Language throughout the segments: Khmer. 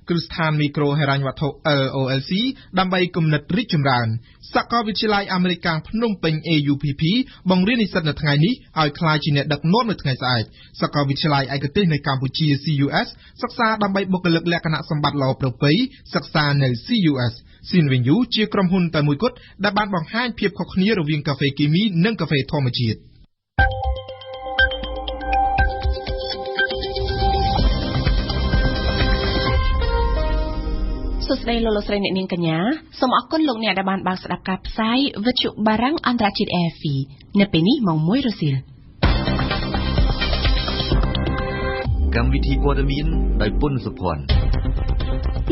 គ្រឹះស្ថានមីក្រូហិរញ្ញវត្ថុ LOLC ដើម្បីគំនិតរីកចម្រើនសាកលវិទ្យាល័យអាមេរិកភ្នំពេញ AUPP បង្រៀននិស្សិតនៅថ្ងៃនេះឲ្យក្លាយជាអ្នកដឹកនាំនៅថ្ងៃស្អែកសាកលវិទ្យាល័យឯកទេសនៅកម្ពុជា CUS សិក្សាដើម្បីបុគ្គលិកលក្ខណៈសម្បត្តិល្អប្រពៃសិក្សានៅ CUS Sinvenue ជាក្រុមហ៊ុនតែមួយគត់ដែលបានបង្ហាញភាពខុសគ្នារវាងកាហ្វេគីមីនិងកាហ្វេធម្មជាតិសួស្តីលោកស្រីអ្នកនាងកញ្ញាសូមអរគុណលោកអ្នកដែលបានបើកស្ដាប់ការផ្សាយវិទ្យុបារាំងអន្តរជាតិ AFE នៅពេលនេះម៉ោង 1 រសៀលកម្មវិធីព័ត៌មានដោយពុនសុភ័ណ្ឌ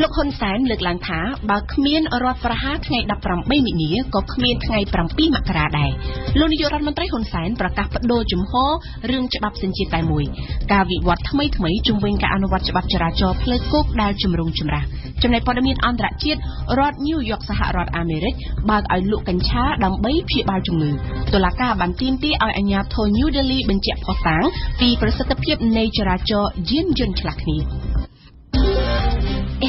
លោកហ៊ុនសែនលើកឡើងថាបើគ្មានរដ្ឋប្រហារថ្ងៃ18មិនិនាក៏គ្មានថ្ងៃ7មករាដែរលោកនាយករដ្ឋមន្ត្រីហ៊ុនសែនប្រកាសបដូរជំហររឿងច្បាប់សញ្ជាតិតែមួយការវិវត្តថ្មីជំវិញការអនុវត្តច្បាប់ចរាចរណ៍ផ្លូវគោកដែលជំរុងចម្រាស់ចំណែកព័ត៌មានអន្តរជាតិរដ្ឋ New York សហរដ្ឋអាមេរិកបើកឲ្យលក់កញ្ឆាដើម្បីព្យាបាលជំងឺតុលាការបានទាមទារឲ្យអាជ្ញាធរ New Delhi បញ្ជាក់ភស្តុតាងពីប្រសិទ្ធភាពនៃចរាចរណ៍យានយន្តឆ្លាស់គ្នា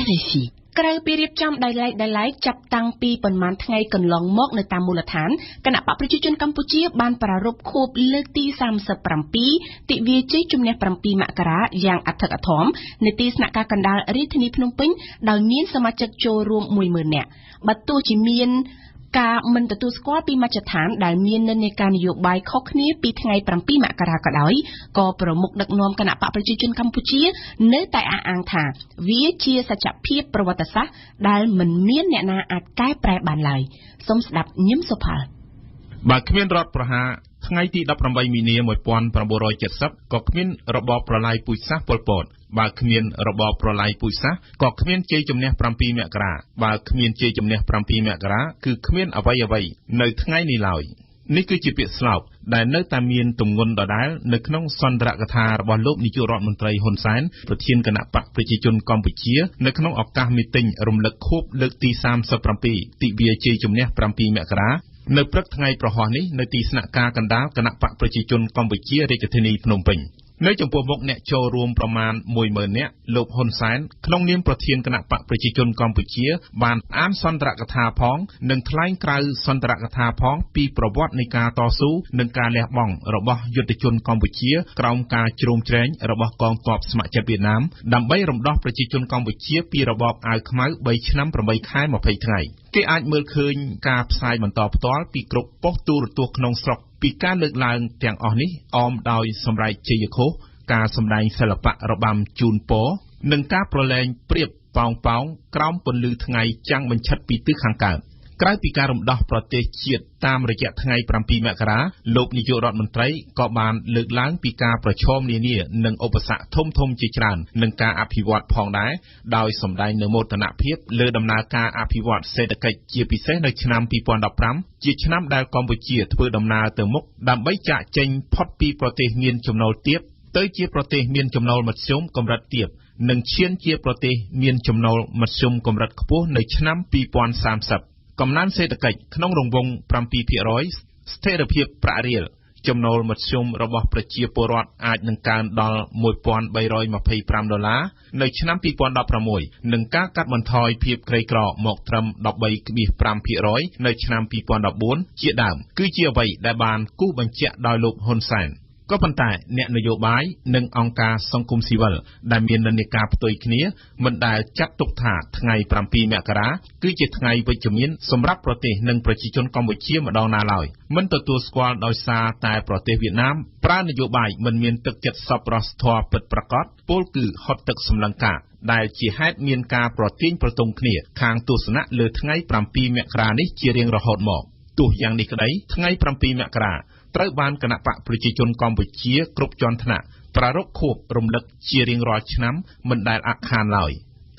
RFI ក្រៅពីរៀបចំដោយឡែកចាប់តាំងពីប៉ុន្មានថ្ងៃកន្លងមកនៅតាមមូលដ្ឋានគណៈបកប្រជាជនកម្ពុជាបានប្រារព្ធខួបលើកទី37ទិវាជ័យជំនះ7មករាយ៉ាងអធិកអធមនៅទីស្នាក់ការកណ្ដាលរាជធានីភ្នំពេញដោយមានសមាជិកចូលរួម 10,000 នាក់បើទោះជាមានការមិនទទួលស្គាល់ពីមជ្ឈដ្ឋានដែលមាននិន្នាការនយោបាយខុសគ្នាពីថ្ងៃ7មករាក៏ដោយក៏ប្រមុខដឹកនាំគណៈបកប្រជាជនកម្ពុជានៅតែអះអាងថាវាជាសច្ចភាពប្រវត្តិសាស្ត្រដែលមិនមានអ្នកណាអាចកែប្រែបានឡើយសូមស្ដាប់ញឹមសុផលបើគ្មានរដ្ឋប្រហារថ្ងៃទី18មីនា1970ក៏គ្មានរបបប្រល័យពូជសាសន៍ប៉ុលពតបើគ្មានរបបប្រល័យពូជសាសន៍ក៏គ្មានជ័យជំនះ7មករាបើគ្មានជ័យជំនះ7មករាគឺគ្មានអ្វីនៅថ្ងៃនេះឡើយនេះគឺជាពាក្យស្លោកដែលនៅតែមានទម្ងន់ដដែលនៅក្នុងសន្ទរកថារបស់លោកនាយករដ្ឋមន្ត្រីហ៊ុនសែនប្រធានគណៈបកប្រជាជនកម្ពុជានៅក្នុងឱកាសមីតិញរំលឹកខួបលើកទី37ទិវាជ័យជំនះ7មករានៅព្រឹកថ្ងៃប្រហ័សនេះនៅទីស្នាក់ការកណ្ដាលគណៈបកប្រជាជនកម្ពុជារាជធានីភ្នំពេញនៅចំពោះមុខអ្នកចូលរួមប្រមាណ 10,000 នាក់លោកហ៊ុនសែនក្នុងនាមប្រធានគណៈបកប្រជាជនកម្ពុជាបានអានសន្ទរកថាផងនិងថ្លែងក្រៅសន្ទរកថាផងពីប្រវត្តិនៃការតស៊ូនិងការលះបង់របស់យុទ្ធជនកម្ពុជាក្រោមការជ្រោមជ្រែងរបស់កងទ័ពស្ម័គ្រចិត្តវៀតណាមដើម្បីរំដោះប្រជាជនកម្ពុជាពីរបបអាវខ្មៅ3ឆ្នាំ8ខែ20ថ្ងៃគេអាចមើលឃើញការផ្សាយបន្តផ្ទាល់ពីគ្រប់ប៉ុស្តិ៍ទូរទស្សន៍ក្នុងស្រុកពីការលើកឡើងទាំងអស់នេះអមដោយសម្រែកជ័យឃោសការសម្ដែងសិល្បៈរបាំជូនពរនិងការប្រឡែងប្រៀបប៉ោងក្រោមពន្លឺថ្ងៃចាំងបញ្ឆិតពីទិសខាងកើតក្រៅពីការរំដោះប្រទេសជាតិតាមរយៈថ្ងៃ7មករាលោកនាយករដ្ឋមន្ត្រីក៏បានលើកឡើងពីការប្រឈមនានានិងឧបសគ្គធំជាច្រើននឹងការអភិវឌ្ឍផងដែរដោយសម្ដែងនូវមោទនភាពលើដំណើរការអភិវឌ្ឍសេដ្ឋកិច្ចជាពិសេសនៅឆ្នាំ2015ជាឆ្នាំដែលកម្ពុជាធ្វើដំណើរទៅមុខដើម្បីចាកចេញផុតពីប្រទេសមានចំណូលទាបទៅជាប្រទេសមានចំណូលមធ្យមកម្រិតទាបនិងឈានជាប្រទេសមានចំណូលមធ្យមកម្រិតខ្ពស់នៅឆ្នាំ2030កំណើនសេដ្ឋកិច្ចក្នុងរង្វង់ 7% ស្ថិរភាពប្រាក់រៀលចំណូលមធ្យមរបស់ប្រជាពលរដ្ឋអាចនឹងកើនដល់$1,325នៅឆ្នាំ2016និងការកាត់បន្ថយភាពក្រីក្រមកត្រឹម 13.5% នៅឆ្នាំ2014ជាដើមគឺជាអ្វីដែលបានគូសបញ្ជាក់ដោយលោកហ៊ុនសែនក៏ប៉ុន្តែអ្នកនយោបាយនិងអង្គការសង្គមស៊ីវិលដែលមាននិន្នាការផ្ទុយគ្នាមិនដែលចាត់ទុកថាថ្ងៃ7មករាគឺជាថ្ងៃវិជ្ជមានសម្រាប់ប្រទេសនិងប្រជាជនកម្ពុជាម្ដងណាឡើយមិនទទួលស្គាល់ដោយសារតែប្រទេសវៀតណាមប្រើនយោបាយមិនមានទឹកចិត្តសប្បុរសធម៌ពិតប្រាកដពលគឺហត់ទឹកសម្លឹងការដែលជាហេតុមានការប្រទាញប្រទង់គ្នាខាងទស្សនៈលើថ្ងៃ7មករានេះជារៀងរហូតមកទោះយ៉ាងនេះក្តីថ្ងៃ7មករាត្រូវបានគណៈបកប្រជាជនកម្ពុជាគ្រប់ជាន់ថ្នាក់ប្រារព្ធខួបរំលឹកជារៀងរាល់ឆ្នាំមិនដែលអាក់ខានឡើយ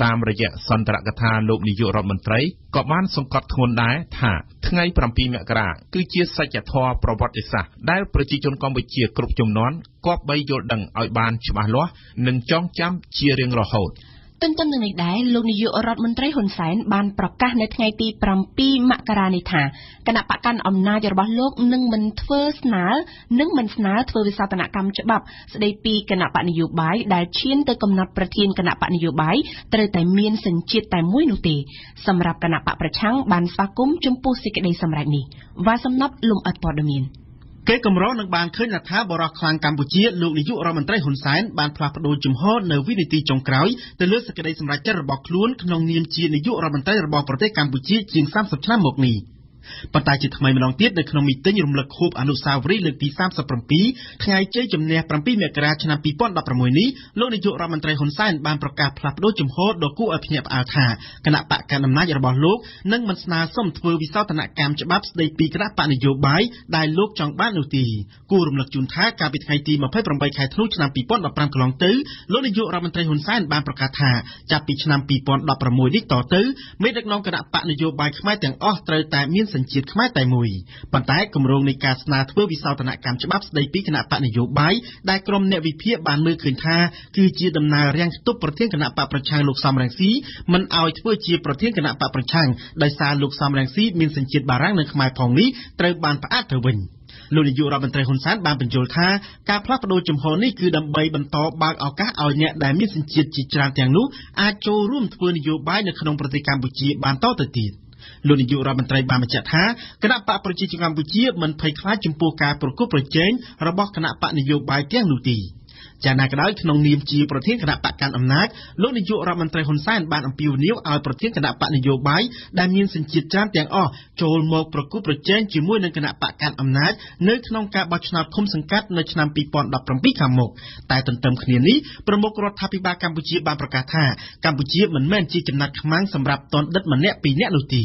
តាមរយៈសន្ទរកថាលោកនាយករដ្ឋមន្ត្រីក៏បានសង្កត់ធ្ងន់ដែរថាថ្ងៃ7មករាគឺជាសច្ចធម៌ប្រវត្តិសាស្ត្រដែលប្រជាជនកម្ពុជាគ្រប់ជំនាន់គប្បីយល់ដឹងឲ្យបានច្បាស់លាស់និងចងចាំជារៀងរហូត ទន្ទឹមនឹងនេះដែរលោកនាយករដ្ឋមន្ត្រីហ៊ុនសែនបានប្រកាសនៅថ្ងៃទី7មករានេះថាគណៈបកកាន់អំណាចរបស់លោកនឹងមិនស្នើធ្វើវិសោធនកម្មច្បាប់ស្ដីពីគណៈបកនយោបាយដែលឈានទៅកំណត់ប្រធានគណៈបកនយោបាយត្រូវតែមានសញ្ជាតិតែមួយនោះទេសម្រាប់គណៈបកប្រឆាំងបានស្វាគមន៍ចំពោះសេចក្តីសម្រេចនេះវ៉ាសំណប់លំអិតព័ត៌មានគេកម្រនឹងបានឃើញថាបរិះខ្លាំងកម្ពុជាលោកនាយករដ្ឋមន្ត្រីហ៊ុនសែនបានផ្លាស់ប្ដូរជំហរនៅវិនាទីចុងក្រោយទៅលើសេចក្តីសម្រេចចិត្តរបស់ខ្លួនក្នុងនាមជានាយករដ្ឋមន្ត្រីរបស់ប្រទេសកម្ពុជាជាង30ឆ្នាំមកនេះប៉ុន្តែជាថ្មីម្ដងទៀតនៅក្នុងមីតិញរំលឹកខួបអនុស្សាវរីយ៍លើកទី37ថ្ងៃជ័យជំនះ7មករាឆ្នាំ2016នេះលោកនាយករដ្ឋមន្ត្រីហ៊ុនសែនបានប្រកាសផ្លាស់ប្ដូរជំហរដ៏គួរឲ្យភ្ញាក់ផ្អើលថាគណៈបកកណ្ដាលអំណាចរបស់លោកនឹងមិនស្នើសុំធ្វើវិសោធនកម្មច្បាប់ស្ដីពីគណៈបកនយោបាយដែលលោកចង់បាននោះទេគួររំលឹកជូនថាកាលពីថ្ងៃទី28ខែធ្នូឆ្នាំ2015កន្លងទៅលោកនាយករដ្ឋមន្ត្រីហ៊ុនសែនបានប្រកាសថាចាប់ពីឆ្នាំ2016នេះតទៅមេដឹកនាំគណៈបកនយោបាយខ្មែរទាំងអស់ត្រូវតែមានសញ្ជាតិខ្មែរតែមួយប៉ុន្តែគម្រោងនៃការស្នើធ្វើវិសោធនកម្មច្បាប់ស្ដីពីគណៈបកនយោបាយដែលក្រុមអ្នកវិភាគបានមើលឃើញថាគឺជាដំណើររាំងស្ទប់ប្រធានគណៈបកប្រឆាំងលោកសំរងស៊ីមិនឲ្យធ្វើជាប្រធានគណៈបកប្រឆាំងដោយសារលោកសំរងស៊ីមានសញ្ជាតិបារាំងនិងខ្មែរផងនេះត្រូវបានផ្អាកទៅវិញលោកនាយករដ្ឋមន្ត្រីហ៊ុនសែនបានបញ្យល់ថាការផ្លាស់ប្ដូរជំហរនេះគឺដើម្បីបន្តបើកឱកាសឲ្យអ្នកដែលមានសញ្ជាតិជាច្រើនទាំងនោះអាចចូលរួមធ្វើនយោបាយនៅក្នុងប្រទេសកម្ពុជាបានតទៅទៀតលោកនាយករដ្ឋមន្ត្រីបានបញ្ជាក់ថាគណៈបកប្រជាជនកម្ពុជាមិនភ័យខ្លាចចំពោះការប្រកួតប្រជែងរបស់គណៈបកនយោបាយទាំងនោះទេយ៉ាងណាក៏ដោយក្នុងនាមជាប្រធានគណៈបកកាន់អំណាចលោកនាយករដ្ឋមន្ត្រីហ៊ុនសែនបានអំពាវនាវឲ្យប្រធានគណៈបកនយោបាយដែលមានសញ្ជាតិច្រើនទាំងអស់ចូលមកប្រគល់ប្រជែងជាមួយនឹងគណៈបកកាន់អំណាចនៅក្នុងការបោះឆ្នោតឃុំសង្កាត់នៅឆ្នាំ2017ខាងមុខតែទន្ទឹមគ្នានេះប្រមុខរដ្ឋាភិបាលកម្ពុជាបានប្រកាសថាកម្ពុជាមិនមែនជាចំណាត់ខ្មាំងសម្រាប់តនដិតម្នាក់ពីរនាក់នោះទេ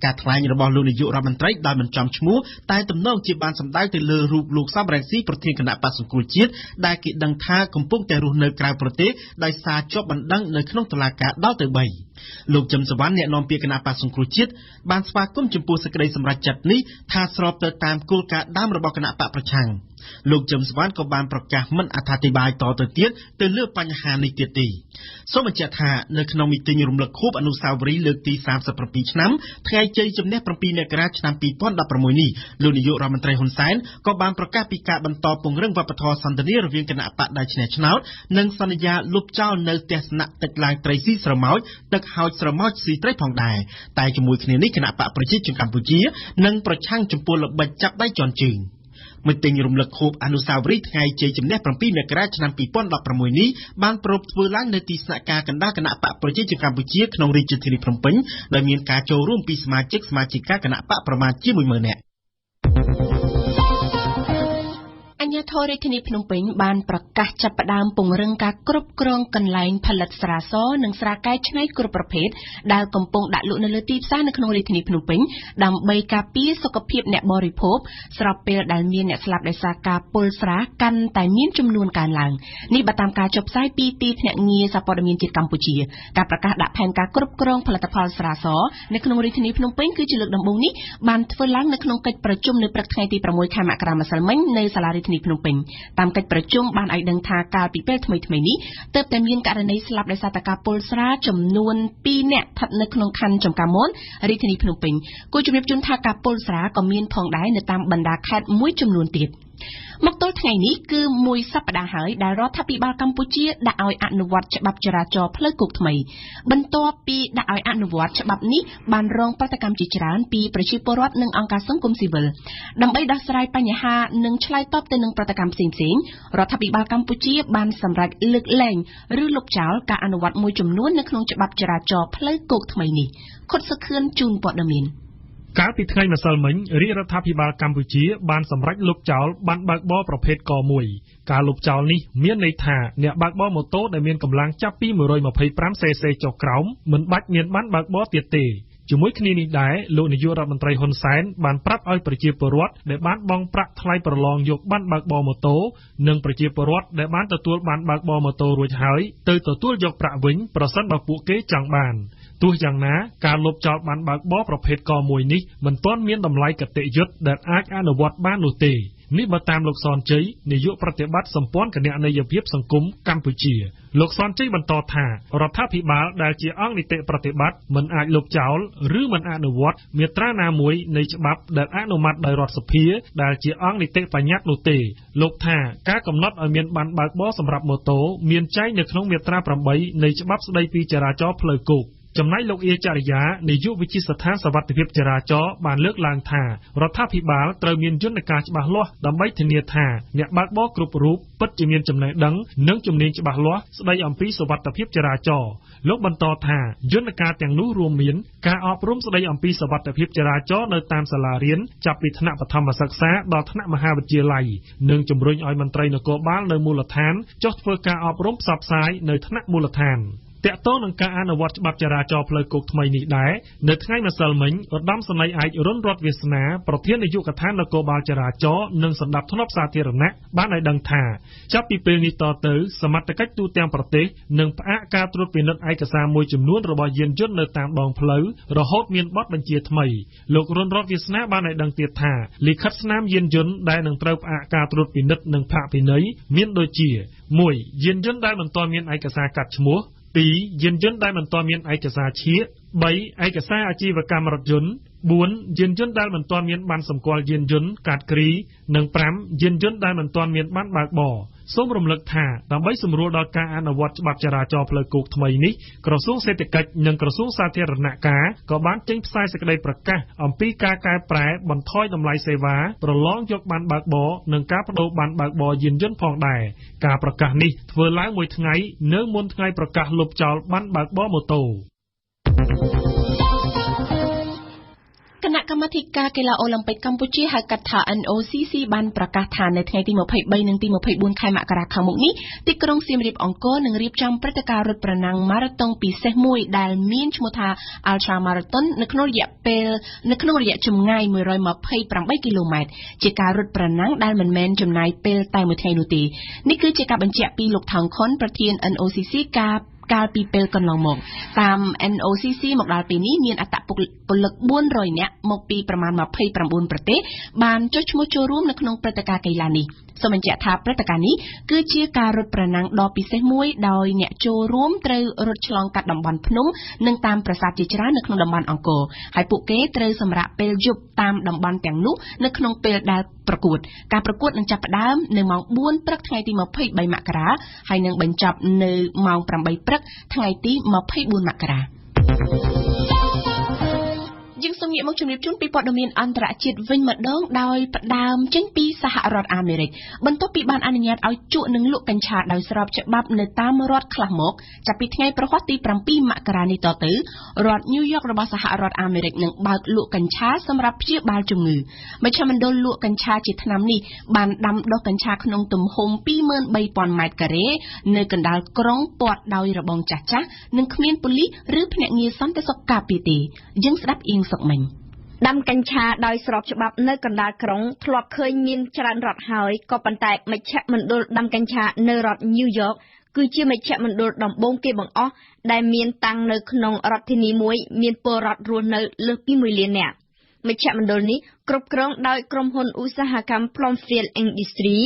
ការថ្លែងរបស់លោកនាយករដ្ឋមន្ត្រីដោយមិនចំឈ្មោះតែទំនងជាបានសម្ដៅទៅលើរូបលោកសំរងស៊ីប្រធានគណៈបកសង្គ្រោះជាតិដែលគេដឹងថាកំពុងតែរស់នៅក្រៅប្រទេសដោយសារជាប់បណ្ដឹងនៅក្នុងតុលាការដល់ទៅ3លោកជឹមសវណ្ណអ្នកនាំពាក្យគណៈបក្សសង្គ្រោះជាតិបានស្វាគមន៍ចំពោះសេចក្តីសម្រេចចិត្តនេះថាស្របទៅតាមគោលការណ៍ដើមរបស់គណៈបកប្រឆាំងលោកជឹមសវណ្ណក៏បានប្រកាសមិនអត្ថាធិប្បាយតទៅទៀតទៅលើបញ្ហានេះទៀតទេសូមបញ្ជាក់ថានៅក្នុងមីតិញរំលឹកខួបអនុស្សាវរីយ៍លើកទី37ឆ្នាំថ្ងៃជ័យជំនះ7មករាឆ្នាំ2016នេះលោកនាយករដ្ឋមន្ត្រីហ៊ុនសែនក៏បានប្រកាសពីការបន្តពង្រឹងវប្បធម៌សន្តិនិករវាងគណៈបកដែលឈ្នះឆ្នោតនិងសន្យាលុបចោលនៅទស្សនៈទឹកឡើងត្រីស៊ីស្រមោចទឹកហោចស្រមោចស៊ីត្រីផងដែរតែជាមួយគ្នានេះគណៈបកប្រជាជនកម្ពុជានឹងប្រឆាំងចំពោះល្បិចចាប់ដៃជន់ជើងមិត្តរំលឹកខួបអនុស្សាវរីយ៍ថ្ងៃជ័យជំនះ7មករាឆ្នាំ2016នេះបានប្រពធ្វើឡើងនៅទីស្នាក់ការកណ្ដាលគណៈបកប្រជាជនកម្ពុជាក្នុងរាជធានីភ្នំពេញដែលមានការចូលរួមពីសមាជិកគណៈបកប្រមាណជា 10000 នាក់អាជ្ញាធររាជធានីភ្នំពេញបានប្រកាសចាប់ផ្ដើមពង្រឹងការគ្រប់គ្រងកន្លែងផលិតស្រាសនិងស្រាកែច្នៃគ្រប់ប្រភេទដែលកំពុងដាក់លក់នៅលើទីផ្សារនៅក្នុងរាជធានីភ្នំពេញដើម្បីការពារសុខភាពអ្នកបរិភោគស្របពេលដែលមានអ្នកស្លាប់ដោយសារការពុលស្រាកាន់តែមានចំនួនកើនឡើងនេះបើតាមការចុះផ្សាយពីទីភ្នាក់ងារសារព័ត៌មានជាតិកម្ពុជាការប្រកាសដាក់ផែនការគ្រប់គ្រងផលិតផលស្រាសនៅក្នុងរាជធានីភ្នំពេញគឺជាលើកដំបូងនេះបានធ្វើឡើងនៅក្នុងកិច្ចប្រជុំនៅព្រឹកថ្ងៃទី6ខែមករាម្សិលមិញនៅសាលារាជធានីភ្នំពេញតាមកិច្ចប្រជុំបានឲ្យដឹងថាកាលពីពេលថ្មីៗនេះទើបតែមានករណីស្លាប់ដោយសារតែការពុលស្រាចំនួន2នាក់ស្ថិតនៅក្នុងខណ្ឌចំការមនរាជធានីភ្នំពេញគួរជំរាបជូនថាការពុលស្រាក៏មានផងដែរនៅតាមបណ្ដាខេត្តមួយចំនួនទៀតមកទល់ថ្ងៃនេះគឺមួយសប្តាហ៍ហើយដែលរដ្ឋាភិបាលកម្ពុជាដាក់ឲ្យអនុវត្តច្បាប់ចរាចរណ៍ផ្លូវគោកថ្មីបន្ទាប់ពីដាក់ឲ្យអនុវត្តច្បាប់នេះបានរងប្រតិកម្មជាច្រើនពីប្រជាពលរដ្ឋនិងអង្គការសង្គមស៊ីវិលដើម្បីដោះស្រាយបញ្ហានិងឆ្លើយតបទៅនឹងប្រតិកម្មផ្សេងៗរដ្ឋាភិបាលកម្ពុជាបានសម្រេចលើកលែងឬលុបចោលការអនុវត្តមួយចំនួននៅក្នុងច្បាប់ចរាចរណ៍ផ្លូវគោកថ្មីនេះខុតសុខឿនជូនព័ត៌មានកាលពីថ្ងៃម្សិលមិញរាជរដ្ឋាភិបាលកម្ពុជាបានសម្រេចលុបចោលបានបើកបរប្រភេទក1ការលុបចោលនេះមានន័យថាអ្នកបើកបរម៉ូតូដែលមានកម្លាំងចាប់ពី 125cc ចុះក្រោមមិនបាច់មានប័ណ្ណបើកបរទៀតទេជាមួយគ្នានេះដែរលោកនាយករដ្ឋមន្ត្រីហ៊ុនសែនបានប្រាប់ឲ្យប្រជាពលរដ្ឋដែលបានបង់ប្រាក់ថ្លៃប្រឡងយកប័ណ្ណបើកបរម៉ូតូនិងប្រជាពលរដ្ឋដែលបានទទួលប័ណ្ណបើកបរម៉ូតូរួចហើយទៅទទួលយកប្រាក់វិញប្រសិនបើពួកគេចង់បានទោះយ៉ាងណាការលុបចោលប័ណ្ណបើកបរប្រភេទក1នេះមិនទាន់មានតម្លៃគតិយុត្តដែលអាចអនុវត្តបាននោះទេ នេះបើតាមលោកសនជ័យនាយកប្រតិបត្តិសម្ព័ន្ធគណនេយ្យភាពសង្គមកម្ពុជាលោកសនជ័យបន្តថារដ្ឋាភិបាលដែលជាអង្គនីតិប្រតិបត្តិមិនអាចលុបចោលឬមិនអនុវត្តមាត្រាណាមួយនៃច្បាប់ដែលអនុម័តដោយរដ្ឋសភាដែលជាអង្គនីតិបញ្ញត្តិនោះទេលោកថាការកំណត់ឲ្យមានប័ណ្ណបើកបរសម្រាប់ម៉ូតូមានចែងនៅក្នុងមាត្រា 8 នៃច្បាប់ស្តីពីចរាចរណ៍ផ្លូវគោកចំណែកលោកអៀចរិយានាយកវិទ្យាស្ថានសុវត្ថិភាពចរាចរណ៍បានលើកឡើងថារដ្ឋាភិបាលត្រូវមានយន្តការច្បាស់លាស់ដើម្បីធានាថាអ្នកបើកបរគ្រប់រូបពិតជាមានចំណេះដឹងនិងជំនាញច្បាស់លាស់ស្តីអំពីសុវត្ថិភាពចរាចរណ៍លោកបន្តថាយន្តការទាំងនោះរួមមានការអប់រំស្តីអំពីសុវត្ថិភាពចរាចរណ៍នៅតាមសាលារៀនចាប់ពីថ្នាក់បឋមសិក្សាដល់ថ្នាក់មហាវិទ្យាល័យនិងជំរុញឲ្យមន្ត្រីនគរបាលនៅមូលដ្ឋានចុះធ្វើការអប់រំផ្សព្វផ្សាយនៅថ្នាក់មូលដ្ឋានតាក់ទងនឹងការអនុវត្តច្បាប់ចរាចរណ៍ផ្លូវគោកថ្មីនេះដែរនៅថ្ងៃម្សិលមិញឧត្តមសេនីយ៍ឯករុនរដ្ឋវាសនាប្រធាននាយកដ្ឋាននគរបាលចរាចរណ៍និងសម្ដាប់ធ្នាប់សាធារណៈបានឲ្យដឹងថាចាប់ពីពេលនេះតទៅសមត្ថកិច្ចទូទាំងប្រទេសនឹងផ្អាកការត្រួតពិនិត្យឯកសារមួយចំនួនរបស់យានយន្តនៅតាមដងផ្លូវរហូតមានបទបញ្ជាថ្មីលោករុនរដ្ឋវាសនាបានឲ្យដឹងទៀតថាលិខិតស្នាមយានយន្តដែលនឹងត្រូវផ្អាកការត្រួតពិនិត្យនិងផាកពិន័យមានដូចជា 1. យានយន្តដែលមិនទាន់មានឯកសារកាត់ឈ្មោះ 2. យានយន្តដែលមិនទាន់មានឯកសារឈាក 3. ឯកសារអាជីវកម្មរថយន្ត 4. យានយន្តដែលមិនទាន់មានប័ណ្ណសម្គាល់យានយន្តកាតគ្រីនិង 5. យានយន្តដែលមិនទាន់មានប័ណ្ណបើកបរសូមរំលឹកថាដើម្បីសម្រួលដល់ការអនុវត្តច្បាប់ចរាចរណ៍ផ្លូវគោកថ្មីនេះក្រសួងសេដ្ឋកិច្ចនិងក្រសួងសាធារណការក៏បានចេញផ្សាយសេចក្តីប្រកាសអំពីការកែប្រែបន្ថយតម្លៃសេវាប្រឡងយកប័ណ្ណបើកបរនិងការបដូរប័ណ្ណបើកបរយានយន្តផងដែរការប្រកាសនេះធ្វើឡើងមួយថ្ងៃនៅមុនថ្ងៃប្រកាសលុបចោលប័ណ្ណបើកបរម៉ូតូគណៈកម្មាធិការកីឡាអូឡ িম্প ិកកម្ពុជាហៅកាត់ថា NOCC បានប្រកាសថានៅថ្ងៃទី23និងទី24ខែមករាខាងមុខនេះទីក្រុងសៀមរាបអង្គរនឹងរៀបចំព្រឹត្តិការណ៍រត់ប្រណាំងម៉ារ៉ាតុងពិសេសមួយដែលមានឈ្មោះថា Ultra Marathon នៅក្នុងរយៈចម្ងាយ128គីឡូម៉ែត្រជាការរត់ប្រណាំងដែលមិនមែនចំណាយពេលតែមួយថ្ងៃនោះទេនេះគឺជាការបញ្ជាក់ពីលោកថោងខុនប្រធាន NOCC កាលពីពេលកន្លងមកតាម NOCC មកដល់ពេលនេះមានអត្តពលិក400នាក់មកពីប្រមាណ29ប្រទេសបានចុះឈ្មោះចូលរួមនៅក្នុងព្រឹត្តិការណ៍កីឡានេះសូមបញ្ជាក់ថាព្រឹត្តិការណ៍នេះគឺជាការរត់ប្រណាំងដ៏ពិសេសមួយដោយអ្នកចូលរួមត្រូវរត់ឆ្លងកាត់តំបន់ភ្នំនិងតាមប្រាសាទជាច្រើននៅក្នុងតំបន់អង្គរហើយពួកគេត្រូវសម្រាកពេលយប់តាមតំបន់ទាំងនោះនៅក្នុងពេលដែលប្រកួតការប្រកួតនឹងចាប់ផ្ដើមនៅម៉ោង4ព្រឹកថ្ងៃទី23មករាហើយនឹងបញ្ចប់នៅម៉ោង8ព្រឹកថ្ងៃទី24មករាយើងសូមងាកមកជម្រាបជូនពីព័ត៌មានអន្តរជាតិវិញម្ដងដោយផ្ដើមចេញពីសហរដ្ឋអាមេរិកបន្ទាប់ពីបានអនុញ្ញាតឲ្យជក់និងលក់កញ្ឆាដោយស្របច្បាប់នៅតាមរដ្ឋខ្លះមកចាប់ពីថ្ងៃប្រហ័សទី7មករានេះតទៅរដ្ឋញូវយ៉ករបស់សហរដ្ឋអាមេរិកនឹងបើកលក់កញ្ឆាសម្រាប់ព្យាបាលជំងឺមជ្ឈមណ្ឌលលក់កញ្ឆាជាថ្នាំនេះបានដាំដុះកញ្ឆាក្នុងទំហំ 23,000 ម៉ែត្រការ៉េនៅកណ្ដាលក្រុងព័ទ្ធដោយរបងចាស់ៗនិងគ្មានប៉ូលីសឬភ្នាក់ងារសន្តិសុខការពារទេយើងស្ដាប់អៀងសុកមិញដាំកញ្ឆាដោយស្របច្បាប់នៅកណ្ដាលក្រុងធ្លាប់ឃើញមានច្រើនរដ្ឋហើយក៏ប៉ុន្តែមជ្ឈមណ្ឌលដាំកញ្ឆានៅរដ្ឋញូវយ៉កគឺជាមជ្ឈមណ្ឌលដំបូងគេបង្អស់ដែលមានតាំងនៅក្នុងរដ្ឋធានីមួយមានពលរដ្ឋរស់នៅលើសពី1លាននាក់មជ្ឈមណ្ឌលនេះគ្រប់គ្រងដោយក្រុមហ៊ុនឧស្សាហកម្ម Plumfield Industry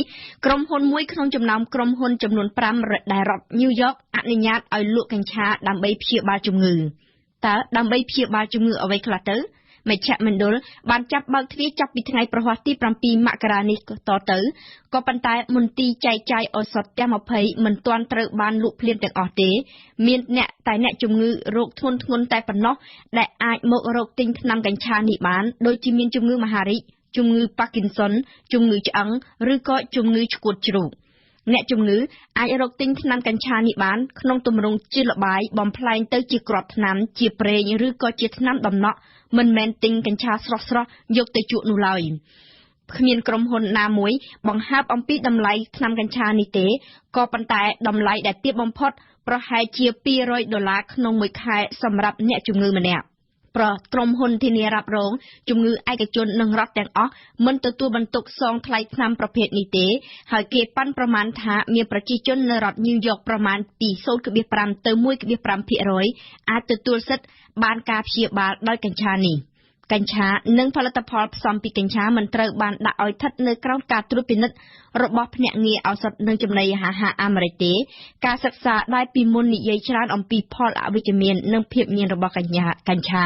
ក្រុមហ៊ុនមួយក្នុងចំណោមក្រុមហ៊ុនចំនួន5ដែលរដ្ឋញូវយ៉កអនុញ្ញាតឲ្យលក់កញ្ឆាដើម្បីព្យាបាលជំងឺតើដើម្បីព្យាបាលជំងឺអ្វីខ្លះទៅមជ្ឈមណ្ឌលបានចាប់បើកទ្វារចាប់ពីថ្ងៃប្រហ័សទី7មករានេះតទៅក៏ប៉ុន្តែមន្ទីរចែកចាយឱសថទាំង20មិនទាន់ត្រូវបានលក់ភ្លាមទាំងអស់ទេមានអ្នកជំងឺរោគធ្ងន់ធ្ងរតែប៉ុណ្ណោះដែលអាចមករកទិញថ្នាំកញ្ឆានេះបានដូចជាមានជំងឺមហារីកជំងឺ Parkinson ជំងឺឆ្អឹងឬក៏ជំងឺឆ្កួតជ្រូកអ្នកជំងឺអាចរកទិញថ្នាំកញ្ឆានេះបានក្នុងទម្រង់ជាល្បាយបំផ្លែងទៅជាគ្រាប់ថ្នាំជាប្រេងឬក៏ជាថ្នាំដំណក់មិនមែនទិញកញ្ឆាស្រស់យកទៅជក់នោះឡើយគ្មានក្រុមហ៊ុនណាមួយបង្ហើបអំពីតម្លៃថ្នាំកញ្ឆានេះទេក៏ប៉ុន្តែតម្លៃដែលទាបបំផុតប្រហែលជា$200ក្នុងមួយខែសម្រាប់អ្នកជំងឺម្នាក់ក្រុមហ៊ុនធានារ៉ាប់រងជំងឺឯកជននិងរដ្ឋទាំងអស់មិនទទួលបន្ទុកសងថ្លៃថ្នាំប្រភេទនេះទេហើយគេប៉ាន់ប្រមាណថាមានប្រជាជននៅរដ្ឋញូវយ៉កប្រមាណពី 0.5 ទៅ 1.5% អាចទទួលសិទ្ធិបានការព្យាបាលដោយកញ្ឆានេះ កញ្ឆានិងផលិតផលផ្សំពីកញ្ឆាមិនត្រូវបានដាក់ឲ្យស្ថិតនៅក្រោមការត្រួតពិនិត្យរបស់ភ្នាក់ងារឱសថនិងចំណីអាហារអាមេរិកទេការសិក្សាដែលពីមុននិយាយច្រើនអំពីផលអវិជ្ជមាននិងភាពមានរបស់កញ្ឆា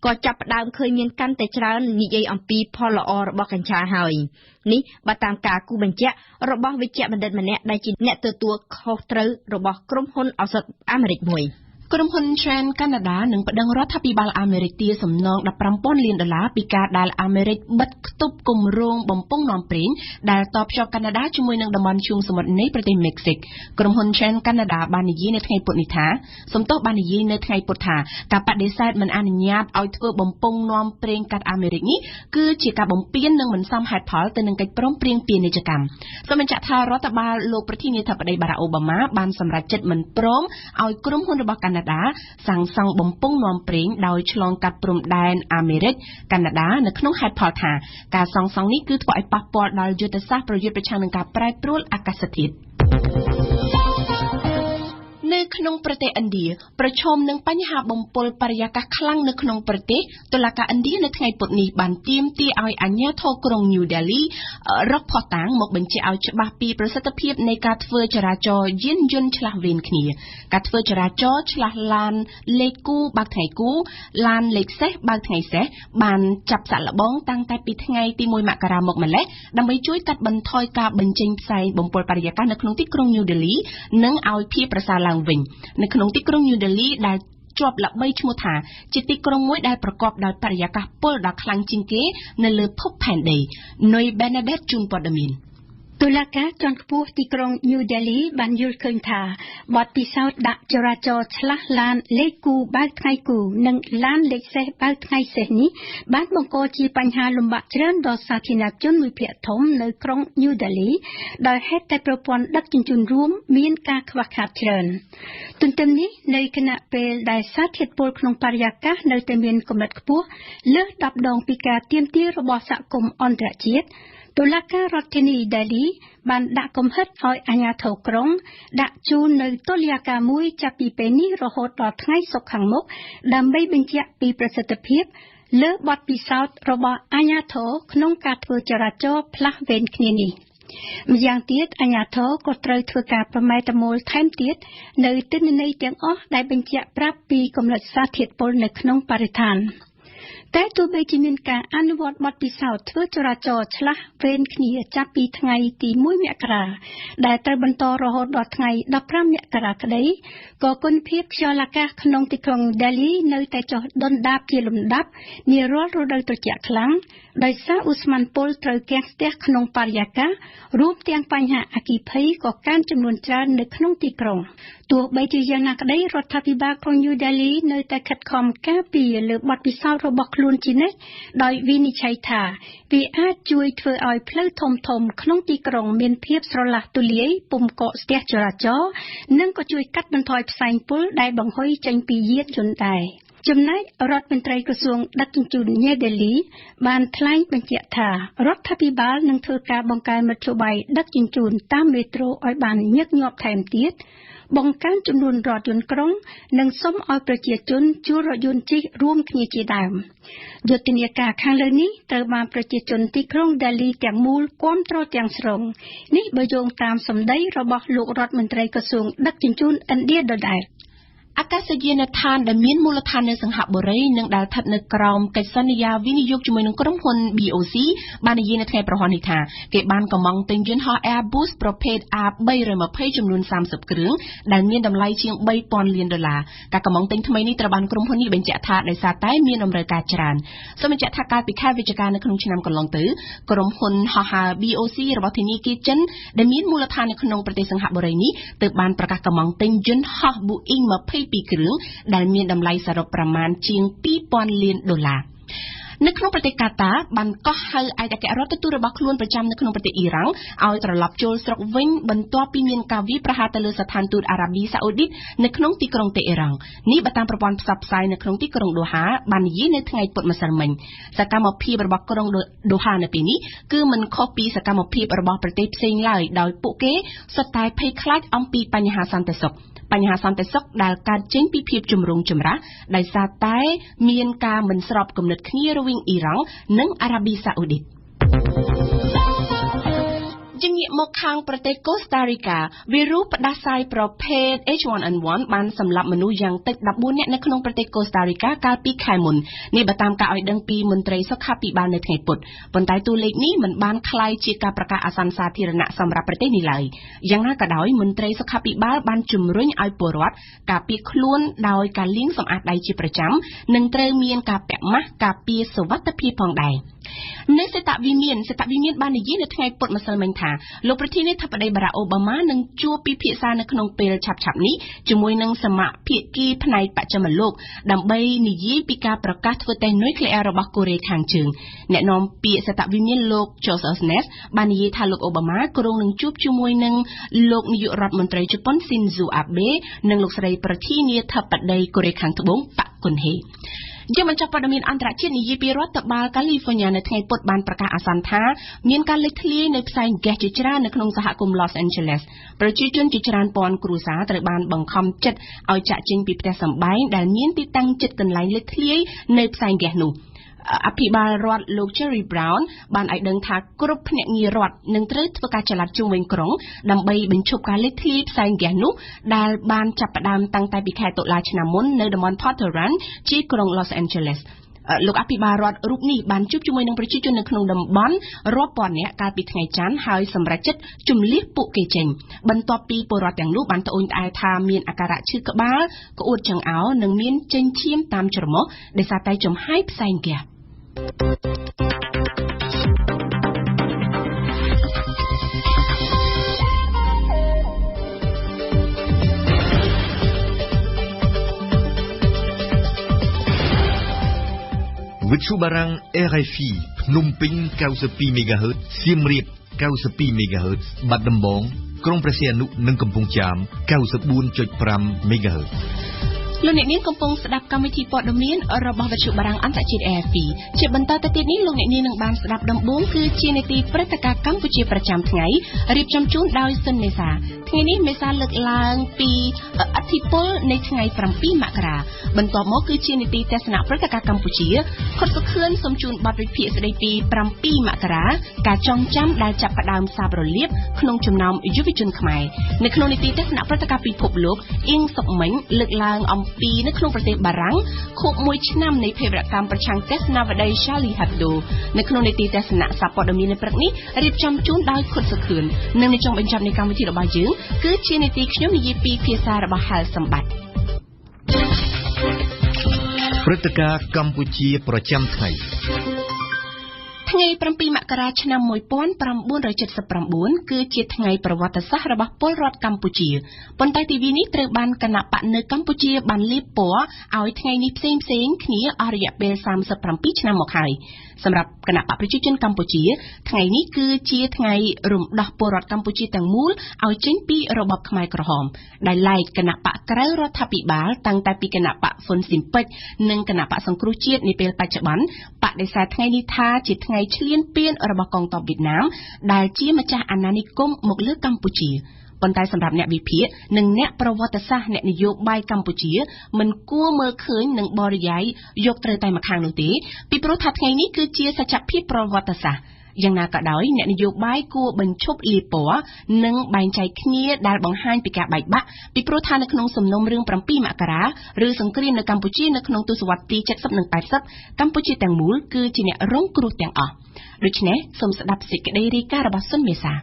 ក៏ចាប់ផ្ដើមឃើញមានកាន់តែច្រើននិយាយអំពីផលល្អរបស់កញ្ឆាហើយនេះបើតាមការគូបញ្ជាក់របស់វិជ្ជបណ្ឌិតម្នាក់ដែលជាអ្នកទទួលខុសត្រូវរបស់ក្រុមហ៊ុនឱសថអាមេរិកមួយ ក្រុមហ៊ុន Trend Canada នឹងប្តឹងរដ្ឋាភិបាលអាមេរិកទារសំណង$15,000 លានពីការដែលអាមេរិកបិទគប់គម្រោងបំពង់នាំប្រេងដែលតភ្ជាប់កាណាដាជាមួយនឹងតំបន់ឈូងសមុទ្រនៃប្រទេសមិចស៊ិកក្រុមហ៊ុន Trend Canada បាននិយាយនៅថ្ងៃពុធនេះថាការបដិសេធមិនអនុញ្ញាតឲ្យធ្វើបំពង់នាំប្រេងកាត់អាមេរិកនេះគឺជាការបំពាននិងមិនសមហេតុផលទៅនឹងកិច្ចព្រមព្រៀងពាណិជ្ជកម្មសូមបញ្ជាក់ថារដ្ឋបាលលោកប្រធានាធិបតីបារ៉ាក់អូបាម៉ាបានសម្រេចចិត្តមិនព្រមឲ្យក្រុមហ៊ុនរបស់កាណាដាសាងសង់បំពង់នាំប្រេងដោយឆ្លងកាត់ព្រំដែនអាមេរិកកាណាដានៅក្នុងហេតុផលថាការសាងសង់នេះគឺធ្វើឲ្យប៉ះពាល់ដល់យុទ្ធសាស្ត្រប្រយុទ្ធប្រឆាំងនឹងការប្រែប្រួលអាកាសធាតុនៅក្នុងប្រទេសឥណ្ឌាប្រឈមនឹងបញ្ហាបំពុលបរិយាកាសខ្លាំងនៅក្នុងប្រទេសតុលាការឥណ្ឌានៅថ្ងៃពុធនេះបានទាមទារឲ្យអាជ្ញាធរក្រុង New Delhi រកភស្តុតាងមកបញ្ជាក់ឲ្យច្បាស់ពីប្រសិទ្ធភាពនៃការធ្វើចរាចរណ៍យានយន្តឆ្លាស់វេនគ្នាការធ្វើចរាចរណ៍ឆ្លាស់ឡានលេខគូបើកថ្ងៃគូឡានលេខសេសបើកថ្ងៃសេសបានចាប់សាក់លបងតាំងតែពីថ្ងៃទី1មករាមកម្លេះដើម្បីជួយកាត់បន្ថយការបញ្ចេញផ្សែងបំពុលបរិយាកាសនៅក្នុងទីក្រុង New Delhi និងឲ្យភាពប្រសើរឡើងវិញនៅក្នុងទីក្រុង New Delhi ដែលជាប់ល្បីឈ្មោះថាជាទីក្រុងមួយដែលប្រកបដោយបរិយាកាសពុលដ៏ខ្លាំងជាងគេនៅលើភពផែនដីនុយ Benedict ជូនព័ត៌មានតុលាការជាន់ខ្ពស់ទីក្រុង New Delhi បានយល់ឃើញថាបទពិសោធន៍ដាក់ចរាចរណ៍ឆ្លាស់ឡានលេខគូបើកថ្ងៃគូនិងឡានលេខសេសបើកថ្ងៃសេសនេះបានបង្កជាបញ្ហាលំបាកច្រើនដល់សាធារណជនមួយភាគធំនៅក្រុង New Delhi ដោយហេតុតែប្រព័ន្ធដឹកជញ្ជូនរួមមានការខ្វះខាតច្រើនទន្ទឹមនេះនៅគណៈពេលដែលសារធាតុពុលក្នុងបរិយាកាសនៅតែមានកម្រិតខ្ពស់លើស10ដងពីការទាមទាររបស់សហគមន៍អន្តរជាតិតុលាការរដ្ឋធានី Delhi បានដាក់កំហិតឲ្យអាជ្ញាធរក្រុងដាក់ជូននៅតុលាការមួយចាប់ពីពេលនេះរហូតដល់ថ្ងៃសុក្រខាងមុខដើម្បីបញ្ជាក់ពីប្រសិទ្ធភាពលើបទពិសោធន៍របស់អាជ្ញាធរក្នុងការធ្វើចរាចរណ៍ផ្លាស់វេនគ្នានេះម្យ៉ាងទៀតអាជ្ញាធរក៏ត្រូវធ្វើការប្រម៉ែប្រមូលថែមទៀតនៅទិន្នន័យទាំងអស់ដែលបញ្ជាក់ប្រាប់ពីកម្រិតសារធាតុពុលនៅក្នុងបរិស្ថានតែទោះបីជាមានការអនុវត្តបទពិសោធន៍ធ្វើចរាចរណ៍ឆ្លាស់វេនគ្នាចាប់ពីថ្ងៃទី1មករាដែលត្រូវបន្តរហូតដល់ថ្ងៃ15មករាក្តីក៏គុណភាពខ្យល់អាកាសក្នុងទីក្រុង Delhi នៅតែចុះដុនដាបជាលំដាប់នារាល់រដូវត្រជាក់ខ្លាំងដោយសារឧស្ម័នពុលត្រូវគាំងស្ទះក្នុងបរិយាកាសរួមទាំងបញ្ហាអគ្គិភ័យក៏កើនចំនួនច្រើននៅក្នុងទីក្រុងទោះបីជាយ៉ាងណាក្តីរដ្ឋាភិបាលក្រុង New Delhi នៅតែខិតខំការពារលើបទពិសោធន៍របស់ខ្លួនជានិច្ចដោយវិនិច្ឆ័យថាវាអាចជួយធ្វើឲ្យផ្លូវធំៗក្នុងទីក្រុងមានភាពស្រឡះទូលាយពុំកកស្ទះចរាចរណ៍និងក៏ជួយកាត់បន្ថយផ្សែងពុលដែលបង្ហុយចេញពីយានយន្តដែរចំណែករដ្ឋមន្ត្រីក្រសួងដឹកជញ្ជូនញេដេលីបានថ្លែងបញ្ជាក់ថារដ្ឋាភិបាលនឹងធ្វើការបង្កើនមធ្យោបាយដឹកជញ្ជូនតាមមេត្រូឲ្យបានញឹកញាប់ថែមទៀតបង្កើនចំនួនរថយន្តក្រុងនិងសូមឲ្យប្រជាជនជួលរថយន្តជិះរួមគ្នាជាដើមយុទ្ធនាការខាងលើនេះត្រូវបានប្រជាជនទីក្រុង Delhi ទាំងមូលគាំទ្រទាំងស្រុងនេះបើយោងតាមសម្ដីរបស់លោករដ្ឋមន្ត្រីក្រសួងដឹកជញ្ជូនឥណ្ឌាដដែលអាកាសយានដ្ឋានដែលមានមូលដ្ឋាននៅសង្ហបុរីនិងដែលស្ថិតនៅក្រោមកិច្ចសន្យាវិនិយោគជាមួយនឹងក្រុមហ៊ុន BOC បាននិយាយនៅថ្ងៃប្រហ័ននេះថាគេបានកម្មង់ទិញយន្តហោះ Airbus ប្រភេទ A320 ចំនួន30គ្រឿងដែលមានតម្លៃជាង$3,000 លានការកម្មង់ទិញថ្មីនេះត្រូវបានក្រុមហ៊ុននេះបញ្ជាក់ថាដោយសារតែមានតម្រូវការច្រើនសូមបញ្ជាក់ថាកាលពីខែវិច្ឆិកានៅក្នុងឆ្នាំកន្លងទៅក្រុមហ៊ុនហោះហើរ BOC របស់ធនាគារចិនដែលមានមូលដ្ឋាននៅក្នុងប្រទេសសង្ហបុរីនេះទើបបានប្រកាសកម្មង់ទិញយន្តហោះ Boeing 22គ្រឿងដែលមានតម្លៃសរុបប្រមាណជាង$2,000 លាននៅក្នុងប្រទេសកាតាបានកោះហៅឯកអគ្គរដ្ឋទូតរបស់ខ្លួនប្រចាំនៅក្នុងប្រទេសអ៊ីរ៉ង់ឲ្យត្រឡប់ចូលស្រុកវិញបន្ទាប់ពីមានការវាយប្រហារទៅលើស្ថានទូតអារ៉ាប៊ីសាអូឌីតនៅក្នុងទីក្រុងតេអ៊ីរ៉ង់នេះបើតាមប្រព័ន្ធផ្សព្វផ្សាយនៅក្នុងទីក្រុងដូហាបាននិយាយនៅថ្ងៃពុធម្សិលមិញសកម្មភាពរបស់ក្រុងដូហានៅពេលនេះគឺមិនខុសពីសកម្មភាពរបស់ប្រទេសផ្សេងឡើយដោយពួកគេសុទ្ធតែភ័យខ្លាចអំពីបញ្ហាសន្តិសុខ បញ្ហាសន្តិសុខដែលកើតចេញពីភាពជំរុងចម្រាស់ដោយសារតែមានការមិនស្របគំនិតគ្នារវាងអ៊ីរ៉ង់និងអារ៉ាប៊ីសាអូឌីតជាងាកមកខាងប្រទេសកូស្តារីកាវីរុសផ្ដាសាយប្រភេទ H1N1 បានសម្លាប់មនុស្សយ៉ាងតិច14នាក់នៅក្នុងប្រទេសកូស្តារីកាកាលពីខែមុននេះបើតាមការឲ្យដឹងពីមន្ត្រីសុខាភិបាលនៅថ្ងៃពុធប៉ុន្តែតួលេខនេះមិនបានคล้ายជាការប្រកាសអាសន្នសាធារណៈសម្រាប់ប្រទេសនេះឡើយយ៉ាងណាក៏ដោយមន្ត្រីសុខាភិបាលបានជំរុញឲ្យពលរដ្ឋការពារខ្លួនដោយការលាងសម្អាតដៃជាប្រចាំនិងត្រូវមានការពាក់ម៉ាស់ការពារសុវត្ថិភាពផងដែរនៅសេតវិមានបាននិយាយនៅថ្ងៃពុធម្សិលមិញថាលោកប្រធានាធិបតីបារ៉ាក់អូបាម៉ានឹងជួបពិភាក្សានៅក្នុងពេលឆាប់ៗនេះជាមួយនឹងសមាភាគីផ្នែកបច្ចិមលោកដើម្បីនិយាយពីការប្រកាសធ្វើតេស្តនុយក្លេអ៊ែររបស់កូរ៉េខាងជើងអ្នកនាំពាក្យសេតវិមានលោក Joseph Ness បាននិយាយថាលោកអូបាម៉ាគ្រោងនឹងជួបជាមួយនឹងលោកនាយករដ្ឋមន្ត្រីជប៉ុន Shinzo Abe និងលោកស្រីប្រធានាធិបតីកូរ៉េខាងត្បូងប៉ាក់គុនហេយើងបញ្ចប់ព័ត៌មានអន្តរជាតិនិយាយពីរដ្ឋបាលកាលីហ្វ័រញ៉ានៅថ្ងៃពុធបានប្រកាសអាសន្នថាមានការលេចធ្លាយនៅផ្សែងហ្គាសជាច្រើននៅក្នុងសហគមន៍ Los Angeles ប្រជាជនជាច្រើនពាន់គ្រួសារត្រូវបានបង្ខំចិត្តឲ្យចាក់ចេញពីផ្ទះសម្បែងដែលមានទីតាំងជិតកន្លែងលេចធ្លាយនៅផ្សែងហ្គាសនោះអភិបាលរដ្ឋលោក Jerry Brown បានឲ្យដឹងថាគ្រប់ភ្នាក់ងាររដ្ឋនឹងត្រូវធ្វើការចល័តជុំវិញក្រុងដើម្បីបញ្ឈប់ការលេចធ្លាយផ្សែងហ្គាសនោះដែលបានចាប់ផ្ដើមតាំងតែពីខែតុលាឆ្នាំមុននៅតំបន់ Porter Ranch ជាក្រុង Los Angelesលោកអភិបាលរដ្ឋរូបនេះបានជួបជាមួយនឹងប្រជាជននៅក្នុងតំបន់រាប់ពាន់នាក់កាលពីថ្ងៃច័ន្ទហើយសម្រេចចិត្តជម្លៀសពួកគេចេញបន្ទាប់ពីពលរដ្ឋទាំងនោះបានត្អូញត្អែថាមានអាការៈឈឺក្បាលក្អួតចង្អោរនិងមានចេញឈាមតាមច្រមុះដោយសារតែចំហាយផ្សែងហ្គាសវិទ្យុបារាំង RFI ភ្នំពេញ92 MHz សៀមរាប92 MHz បាត់ដំបងក្រុងព្រះសីហនុនិងកំពង់ចាម 94.5 MHzលោកអ្នកនាងកំពុងស្ដាប់កម្មវិធីព័ត៌មានរបស់វិទ្យុបារាំងអន្តរជាតិ AFP ជាបន្តទៅទៀតនេះលោកអ្នកនាងនឹងបានស្ដាប់ដំបូងគឺជានីតិព្រឹត្តិការណ៍កម្ពុជាប្រចាំថ្ងៃរៀបចំជូនដោយសុនមេសាថ្ងៃនេះមេសាលើកឡើងពីអធិពលនៃថ្ងៃ7មករាបន្ទាប់មកគឺជានីតិទស្សនៈព្រឹត្តិការណ៍កម្ពុជាខុតសុខឿនសូមជូនបទវិភាគស្ដីពី7មករាការចងចាំដែលចាប់ផ្ដើមសាបរលាបក្នុងចំណោមយុវជនខ្មែរនៅក្នុងនីតិទស្សនៈព្រឹត្តិការណ៍ពិភពលោកអៀងសុកមិញលើកឡើងអំពីនៅក្នុងប្រទេសបារាំងខួប1ឆ្នាំនៃភេរវកម្មប្រឆាំងទស្សនវិស័យ Charlie Hebdo នៅក្នុងនីតិទស្សនៈសាព័ត៌មាននៅព្រឹកនេះរៀបចំជូនដោយខុតសុខឿននិងនៅចុងបញ្ចប់នៃកម្មវិធីរបស់យើងគឺជានីតិខ្ញុំនិយាយពីភាសារបស់ហែលសម្បត្តិព្រឹត្តិការណ៍កម្ពុជាប្រចាំថ្ងៃថ្ងៃ7មករាឆ្នាំ1979គឺជាថ្ងៃប្រវត្តិសាស្ត្ររបស់ពលរដ្ឋកម្ពុជាប៉ុន្តែទិវានេះត្រូវបានគណៈបកនៅកម្ពុជាបានលាបពណ៌ឲ្យថ្ងៃនេះផ្សេងគ្នាអស់រយៈពេល37ឆ្នាំមកហើយសម្រាប់គណៈបកប្រជាជនកម្ពុជាថ្ងៃនេះគឺជាថ្ងៃរំដោះពលរដ្ឋកម្ពុជាទាំងមូលឲ្យចេញពីរបបខ្មែរក្រហមដែលឡែកគណៈបកក្រៅរដ្ឋាភិបាលតាំងតែពីគណៈបកហ៊ុនស៊ិនប៉ិចនិងគណៈបកសង្គ្រោះជាតិនាពេលបច្ចុប្បន្នបដិសេធថ្ងៃនេះថាជាថ្ងៃឈ្លានពានរបស់កងទ័ពវៀតណាមដែលជាម្ចាស់អាណានិគមមកលើកម្ពុជាប៉ុន្តែសម្រាប់អ្នកវិភាគនិងអ្នកប្រវត្តិសាស្ត្រអ្នកនយោបាយកម្ពុជាមិនគួរមើលឃើញនិងបរិយាយយកត្រូវតែម្ខាងនោះទេពីព្រោះថាថ្ងៃនេះគឺជាសច្ចភាពប្រវត្តិសាស្ត្រយ៉ាងណាក៏ដោយអ្នកនយោបាយគួរបញ្ឈប់លាបពណ៌និងបែងចែកគ្នាដែលបង្ហាញពីការបែកបាក់ពីព្រោះថានៅក្នុងសំណុំរឿង7មករាឬសង្គ្រាមនៅកម្ពុជានៅក្នុងទសវត្សរ៍ទី70និង80កម្ពុជាទាំងមូលគឺជាអ្នករងគ្រោះទាំងអស់ដូច្នេះសូមស្ដាប់សេចក្តីរាយការណ៍របស់សុនមេសា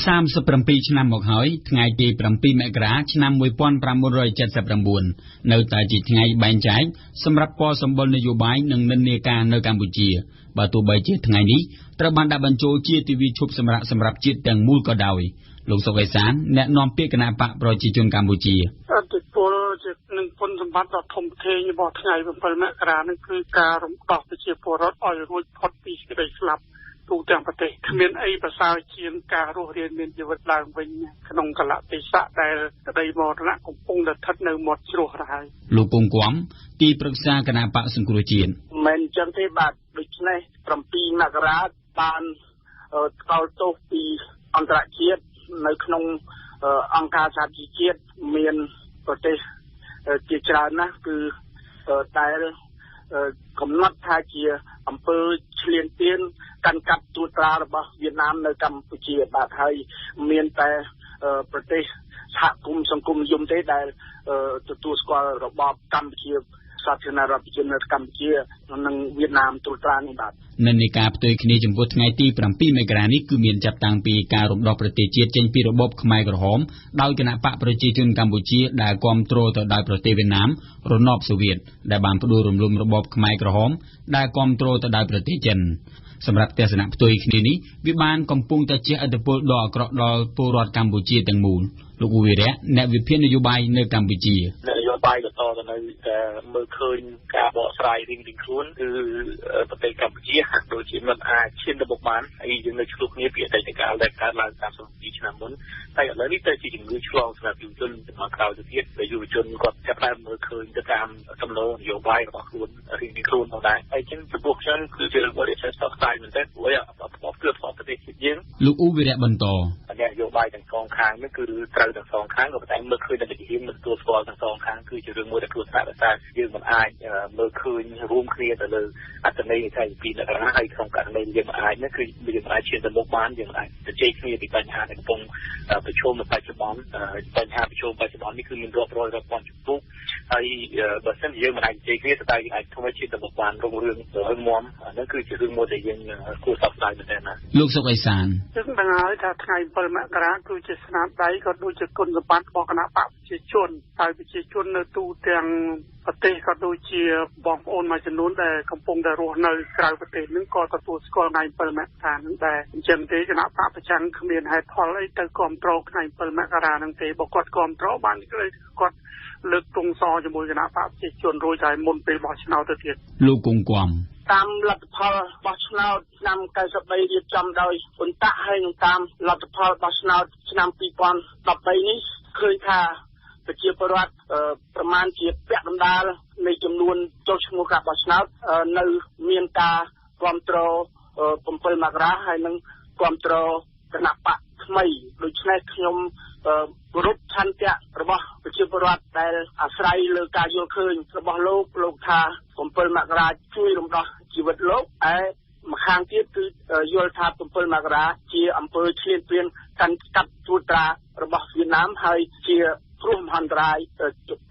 37ឆ្នាំមកហើយថ្ងៃទី7មករាឆ្នាំ1979នៅតែជាថ្ងៃបែងចែកសម្រាប់ពណ៌សម្បុរនយោបាយនិងនិន្នាការនៅកម្ពុជាបើទោះបីជាថ្ងៃនេះត្រូវបានដាក់បញ្ចូលជាទិវាឈប់សម្រាកសម្រាប់ជាតិទាំងមូលក៏ដោយលោកសុកអេសានអ្នកនាំពាក្យគណៈបកប្រជាជនកម្ពុជាអធិពលជានឹងគុណសម្បត្តិដ៏ធំធេងរបស់ថ្ងៃ7មករានេះគឺការរំដោះប្រជាពលរដ្ឋឲ្យរួចផុតពីសេចក្តីស្លាប់ទូទាំងប្រទេសគ្មានអីប្រសើរជាងការរស់រានមានជីវិតឡើងវិញក្នុងកលៈទេសៈដែលក្តីមរណៈកំពុងស្ថិតនៅមាត់ជ្រោះហើយលោកគង់គំទីប្រឹក្សាគណៈបកសង្គ្រោះជាតិមិនអញ្ចឹងទេបាទដូច្នេះ7មករាបានថ្កោលទោសពីអន្តរជាតិនៅក្នុងអង្គការសហជីវជាតិមាន ប្រទេសជាច្រើនណាស់គឺតែកំណត់ថាជាអំពើឈ្លានពានកាន់កាប់ត្រួតត្រារបស់វៀតណាមនៅកម្ពុជាបាទហើយមានតែប្រទេសសហគមន៍សង្គមនិយមទេដែលទទួលស្គាល់របបកម្ពុជាសាធារណរដ្ឋប្រជាមានិតកម្ពុជានិងវៀតណាមត្រួតត្រានេះបាទនិន្នាការផ្ទុយគ្នាចំពោះថ្ងៃទី7មករានេះគឺមានចាប់តាំងពីការរំដោះប្រទេសជាតិចេញពីរបបខ្មែរក្រហមដោយគណបកប្រជាជនកម្ពុជាដែលគាំទ្រទៅដោយប្រទេសវៀតណាមរណបសូវៀតដែលបានផ្ដួលរំលំរបបខ្មែរក្រហមដែលគាំទ្រទៅដោយប្រទេសចិនសម្រាប់ទស្សនៈផ្ទុយគ្នានេះវាបានកំពុងតែជះឥទ្ធិពលដ៏អាក្រក់ដល់ពលរដ្ឋកម្ពុជាទាំងមូលលោកវីរៈអ្នកវិភាគនយោបាយនៅកម្ពុជានយោបាយបន្តទៅនៅមើលឃើញការបកស្រាយរៀងៗខ្លួនគឺប្រទេសកម្ពុជាហាក់ដូចជាមិនអាចឈានទៅមុខបានហើយយើងនៅឆ្លុះគ្នាពីអតីតកាលដែលកើតឡើង32ឆ្នាំមុនតែឥឡូវនេះទៅជាជំងឺឆ្លងសម្រាប់យុវជនមកក្រោយទៅទៀតដែលយុវជនគាត់ចាប់ផ្ដើមមើលឃើញទៅតាមទំនោរនយោបាយរបស់ខ្លួនរៀងៗខ្លួនផងដែរហើយចឹងចំពោះខ្ញុំគឺជារឿងមួយដែលស្ទើរស្ដាយមែនទែនព្រោះប្រទេសជាតិយើងលោកអ៊ូវីរៈបន្តនយោបាយទាំងសងខាងនេះគឺត្រូវទាំងសងខាងក៏តែមើលឃើញតែវិជាមិនទទួលស្គាល់ទាំងសងខាងគឺជារឿងមួយដែលគ្រោះថ្នាក់ដោយសារយើងមិនអាចមើលឃើញរួមគ្នាទៅលើអត្ថន័យនៃពីនគរណាហើយក្នុងករណីយើងមិនអាចនេះគឺយើងអាចឈានទៅមុខបានយើងអាចជជែកគ្នាពីបញ្ហាដែលកំពុងប្រឈមនៅបច្ចុប្បន្នបញ្ហាប្រឈមបច្ចុប្បន្ននេះគឺមានរាប់រយរាប់ពាន់ជំពូកហើយបើសិនជាយើងមិនអាចជជែកគ្នាទៅតែយើងអាចធ្វើឲ្យឈានទៅមុខបានរុងរឿងរឹងមាំហ្នឹងគឺជារឿងមួយដែលយើងគួរសោកស្ដាយមែនទែនណាលោកសុកអេសានយើងដឹងហើយថាថ្ងៃ7មករាគឺជាស្នាដៃក៏ដូចជាគុណសម្បត្តិរបស់គណៈបកប្រជាជនហើយប្រជាជននៅទូទាំងប្រទេសក៏ដូចជាបងប្អូនមួយចំនួនដែលកំពុងតែរស់នៅក្រៅប្រទេសនឹងក៏ទទួលស្គាល់ថ្ងៃ7មករានឹងដែរអញ្ចឹងទេគណៈបកប្រឆាំងគ្មានហេតុផលអីទៅគ្រប់គ្រងថ្ងៃ7មករានឹងទេបើគាត់គ្រប់គ្រងបានគាត់លើកទង់សជាមួយគណៈបកប្រជាជនរួចហើយមុនពេលបោះឆ្នោតទៅទៀតលោកគង់គំតាមលទ្ធផលបោះឆ្នោតឆ្នាំ93រៀបចំដោយហ៊ុនតាក់ហើយនឹងតាមលទ្ធផលបោះឆ្នោតឆ្នាំ2013នេះឃើញថាប្រជាពលរដ្ឋប្រមាណជាពាក់កណ្ដាលនៃចំនួនចុះឈ្មោះការបោះឆ្នោតនៅមានការគ្រប់គ្រង7មករាហើយនឹងគ្រប់គ្រងគណៈបកថ្មីដូច្នេះខ្ញុំគោរពឆន្ទៈរបស់ប្រជាពលរដ្ឋដែលអាស្រ័យលើការយល់ឃើញរបស់លោកថា7មករាជួយរំដោះជីវិតលោកឯម្ខាងទៀតគឺយល់ថា7មករាជាអំពើឈ្លានពានកាន់កាប់ត្រួតត្រារបស់វៀតណាមហើយជាគ្រោះមហន្តរាយ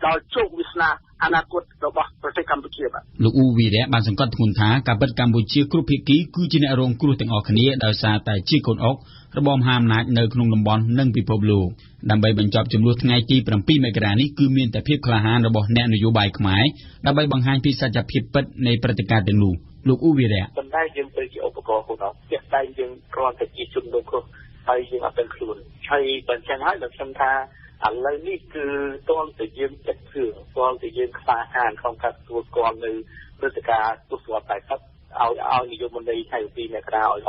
ដល់ជោគវាសនាអនាគតរបស់ប្រទេសកម្ពុជាបាទលោកអ៊ូវីរៈបានសង្កត់ធ្ងន់ថាការពិតកម្ពុជាគ្រប់ភាគីគឺជាអ្នករងគ្រោះទាំងអស់គ្នាដោយសារតែជាកូនអុករបបមហាអំណាចនៅក្នុងតំបន់និងពិភពលោកដើម្បីបញ្ចប់ចំនួនថ្ងៃទី7មករានេះគឺមានតែភាពក្លាហានរបស់អ្នកនយោបាយខ្មែរដើម្បីបង្ហាញពីសច្ចភាពពិតនៃព្រឹត្តិការណ៍ទាំងនោះលោកអ៊ូវីរៈប៉ុន្តែយើងទៅជាឧបករណ៍ខ្លួនអត់ជាក់ស្ដែងយើងគ្រាន់តែជាជនរងគ្រោះហើយយើងអត់ដឹងខ្លួនហើយបើចឹងហើយដល់ខ្ញុំថាឥឡូវនេះគឺតលតែយើងចិត្តជឿតលតែយើងខ្វះខានក្នុងការទទួលស្គាល់នៅព្រឹត្តិការណ៍ទស្សវត្សរ៍80ឲ្យនិយមន័យថ្ងៃ2មករាឲ្យ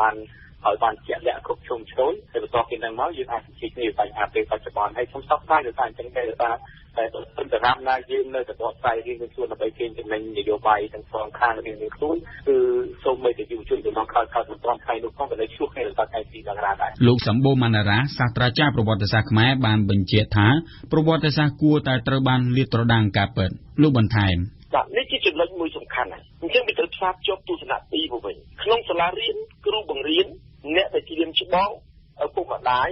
បានជាក់លាក់គ្រប់ជ្រុងជ្រោយហើយបន្ទាប់ពីហ្នឹងមកយើងអាចជជែកគ្នាបញ្ហាពេលបច្ចុប្បន្នហើយខ្ញុំសោកស្ដាយដោយសារអញ្ចឹងដែរថាតែសម្រាប់ណាយើងនៅតែបកស្រាយរៀងៗខ្លួនដើម្បីគេចំណេញនយោបាយទាំងសងខាងរៀងៗខ្លួនគឺសូមឲ្យតែយុវជនរបស់ក្រោយមិនទាន់ថ្ងៃនោះផងក៏នៅជួបគ្នាដល់ថ្ងៃ2មករាដែរលោកសម្បូរម៉ាណារ៉ាសាស្ត្រាចារ្យប្រវត្តិសាស្ត្រខ្មែរបានបញ្ជាក់ថាប្រវត្តិសាស្ត្រគួរតែត្រូវបានលាតត្រដាងការពិតលោកបន្ថែមបាទនេះជាចំណុចមួយសំខាន់ណាស់អញ្ចឹងវាត្រូវផ្សារភ្ជាប់ទស្សនៈពីរមកវិញក្នុងសាលារៀនគ្រូបង្រៀនអ្នកដែលជាច្បងឪពុកម្ដាយ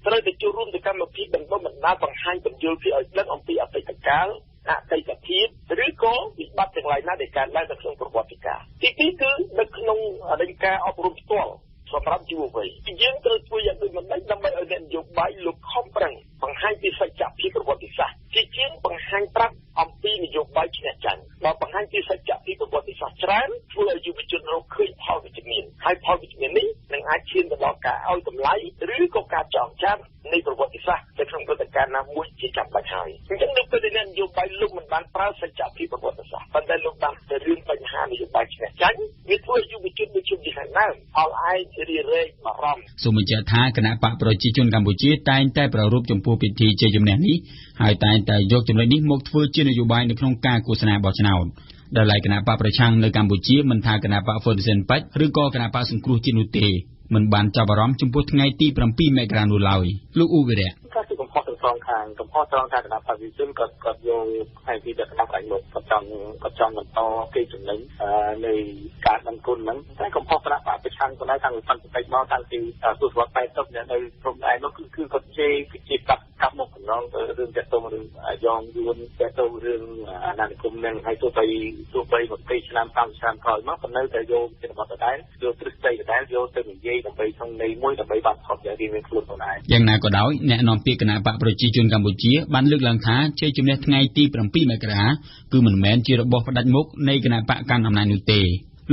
ត្រូវតែចូលរួមទៅកម្មវិធីបណ្ដុំបណ្ដាលបង្ហាញបញ្យល់ពីឲ្យដឹងអំពីអតីតកាលអតីតភាពឬក៏វិបត្តិទាំងឡាយណាដែលកើតឡើងនៅក្នុងប្រវត្តិសាស្ត្រទីពីរគឺនៅក្នុងអតីតកាលអប់រំផ្ទាល់សម្រាប់យុវវ័យយើងត្រូវធ្វើយ៉ាងដូចម្ដេចដើម្បីឲ្យអ្នកនយោបាយលោកខំប្រឹងបង្ហាញពីសច្ចភាពប្រវត្តិសាស្ត្រជាងបង្ហាញប្រាប់អំពីនយោបាយឈ្នះចាញ់បើបង្ហាញពីសច្ចភាពប្រវត្តិសាស្ត្រច្រើនធ្វើឲ្យយុវជនរកឃើញផលវិជ្ជមានហើយផលវិជ្ជមាននេះនឹងអាចឈានទៅដល់ការឲ្យតម្លៃឬក៏ការចងចាំនៃប្រវត្តិសាស្ត្រនៅក្នុងព្រឹត្តិការណ៍ណាមួយជាចាំបាច់ហើយអញ្ចឹងនៅពេលដែលអ្នកនយោបាយលោកមិនបានប្រើសច្ចភាពប្រវត្តិសាស្ត្រប៉ុន្តែលោកបានទៅរឿងបញ្ហានយោបាយឈ្នះចាញ់វាធ្វើឲ្យយុវជនដូចជាខាងដើមអល់ឯងរីរែកបារម្ភសូមបញ្ជាក់ថាគណៈបកប្រជាជនកម្ពុជាតែងតែប្រារព្ធចំពោះពិធីជ័យជំនះនេះហើយតែងតែយកចំណុចនេះមកធ្វើជានយោបាយនៅក្នុងការឃោសនាបោះឆ្នោតដែលគណៈបកប្រឆាំងនៅកម្ពុជាមិនថាគណៈបកហ្វ៊ុនស៊ិនប៉ិចឬក៏គណៈបកសង្គ្រោះជាតិនោះទេមិនបានចាប់អារម្មណ៍ចំពោះថ្ងៃទី7មករានោះឡើយលោកអ៊ូវីរៈការទីបំផុត សងខាងកំហុសត្រង់ថាគណៈបព្វជិជនគាត់យកហើយពីតែគណៈបច្ចុប្បន្នគាត់ចង់បន្តគេចំណេញនៃការដឹងគុណហ្នឹងតែកំហុសគណៈបព្វប្រឆាំងក៏ដែរខាងសន្តិភាពមកតាំងពីទសវត្សរ៍80នៅព្រំដែននោះគឺគាត់ជេរកាប់មកកន្លងទៅរឿងតាក់ទងរឿងយ៉ងយួនតាក់ទងរឿងអាណានិគមនឹងហើយទោះបី20ឆ្នាំ30ឆ្នាំក្រោយមកក៏នៅតែយកជារបស់ដដែលយកទ្រឹស្ដីដដែលយកទៅនិយាយដើម្បីក្នុងន័យមួយដើម្បីបានផលប្រយោជន៍រៀងៗខ្លួនផងដែរយ៉ាងណាក៏ដោយអ្នកនាំពាក្យគណៈបកប្រជាជនកម្ពុជាបានលើកឡើងថាជ័យជំនះថ្ងៃទី7មករាគឺមិនមែនជារបស់ផ្ដាច់មុខនៃគណៈបកកាន់អំណាចនោះទេ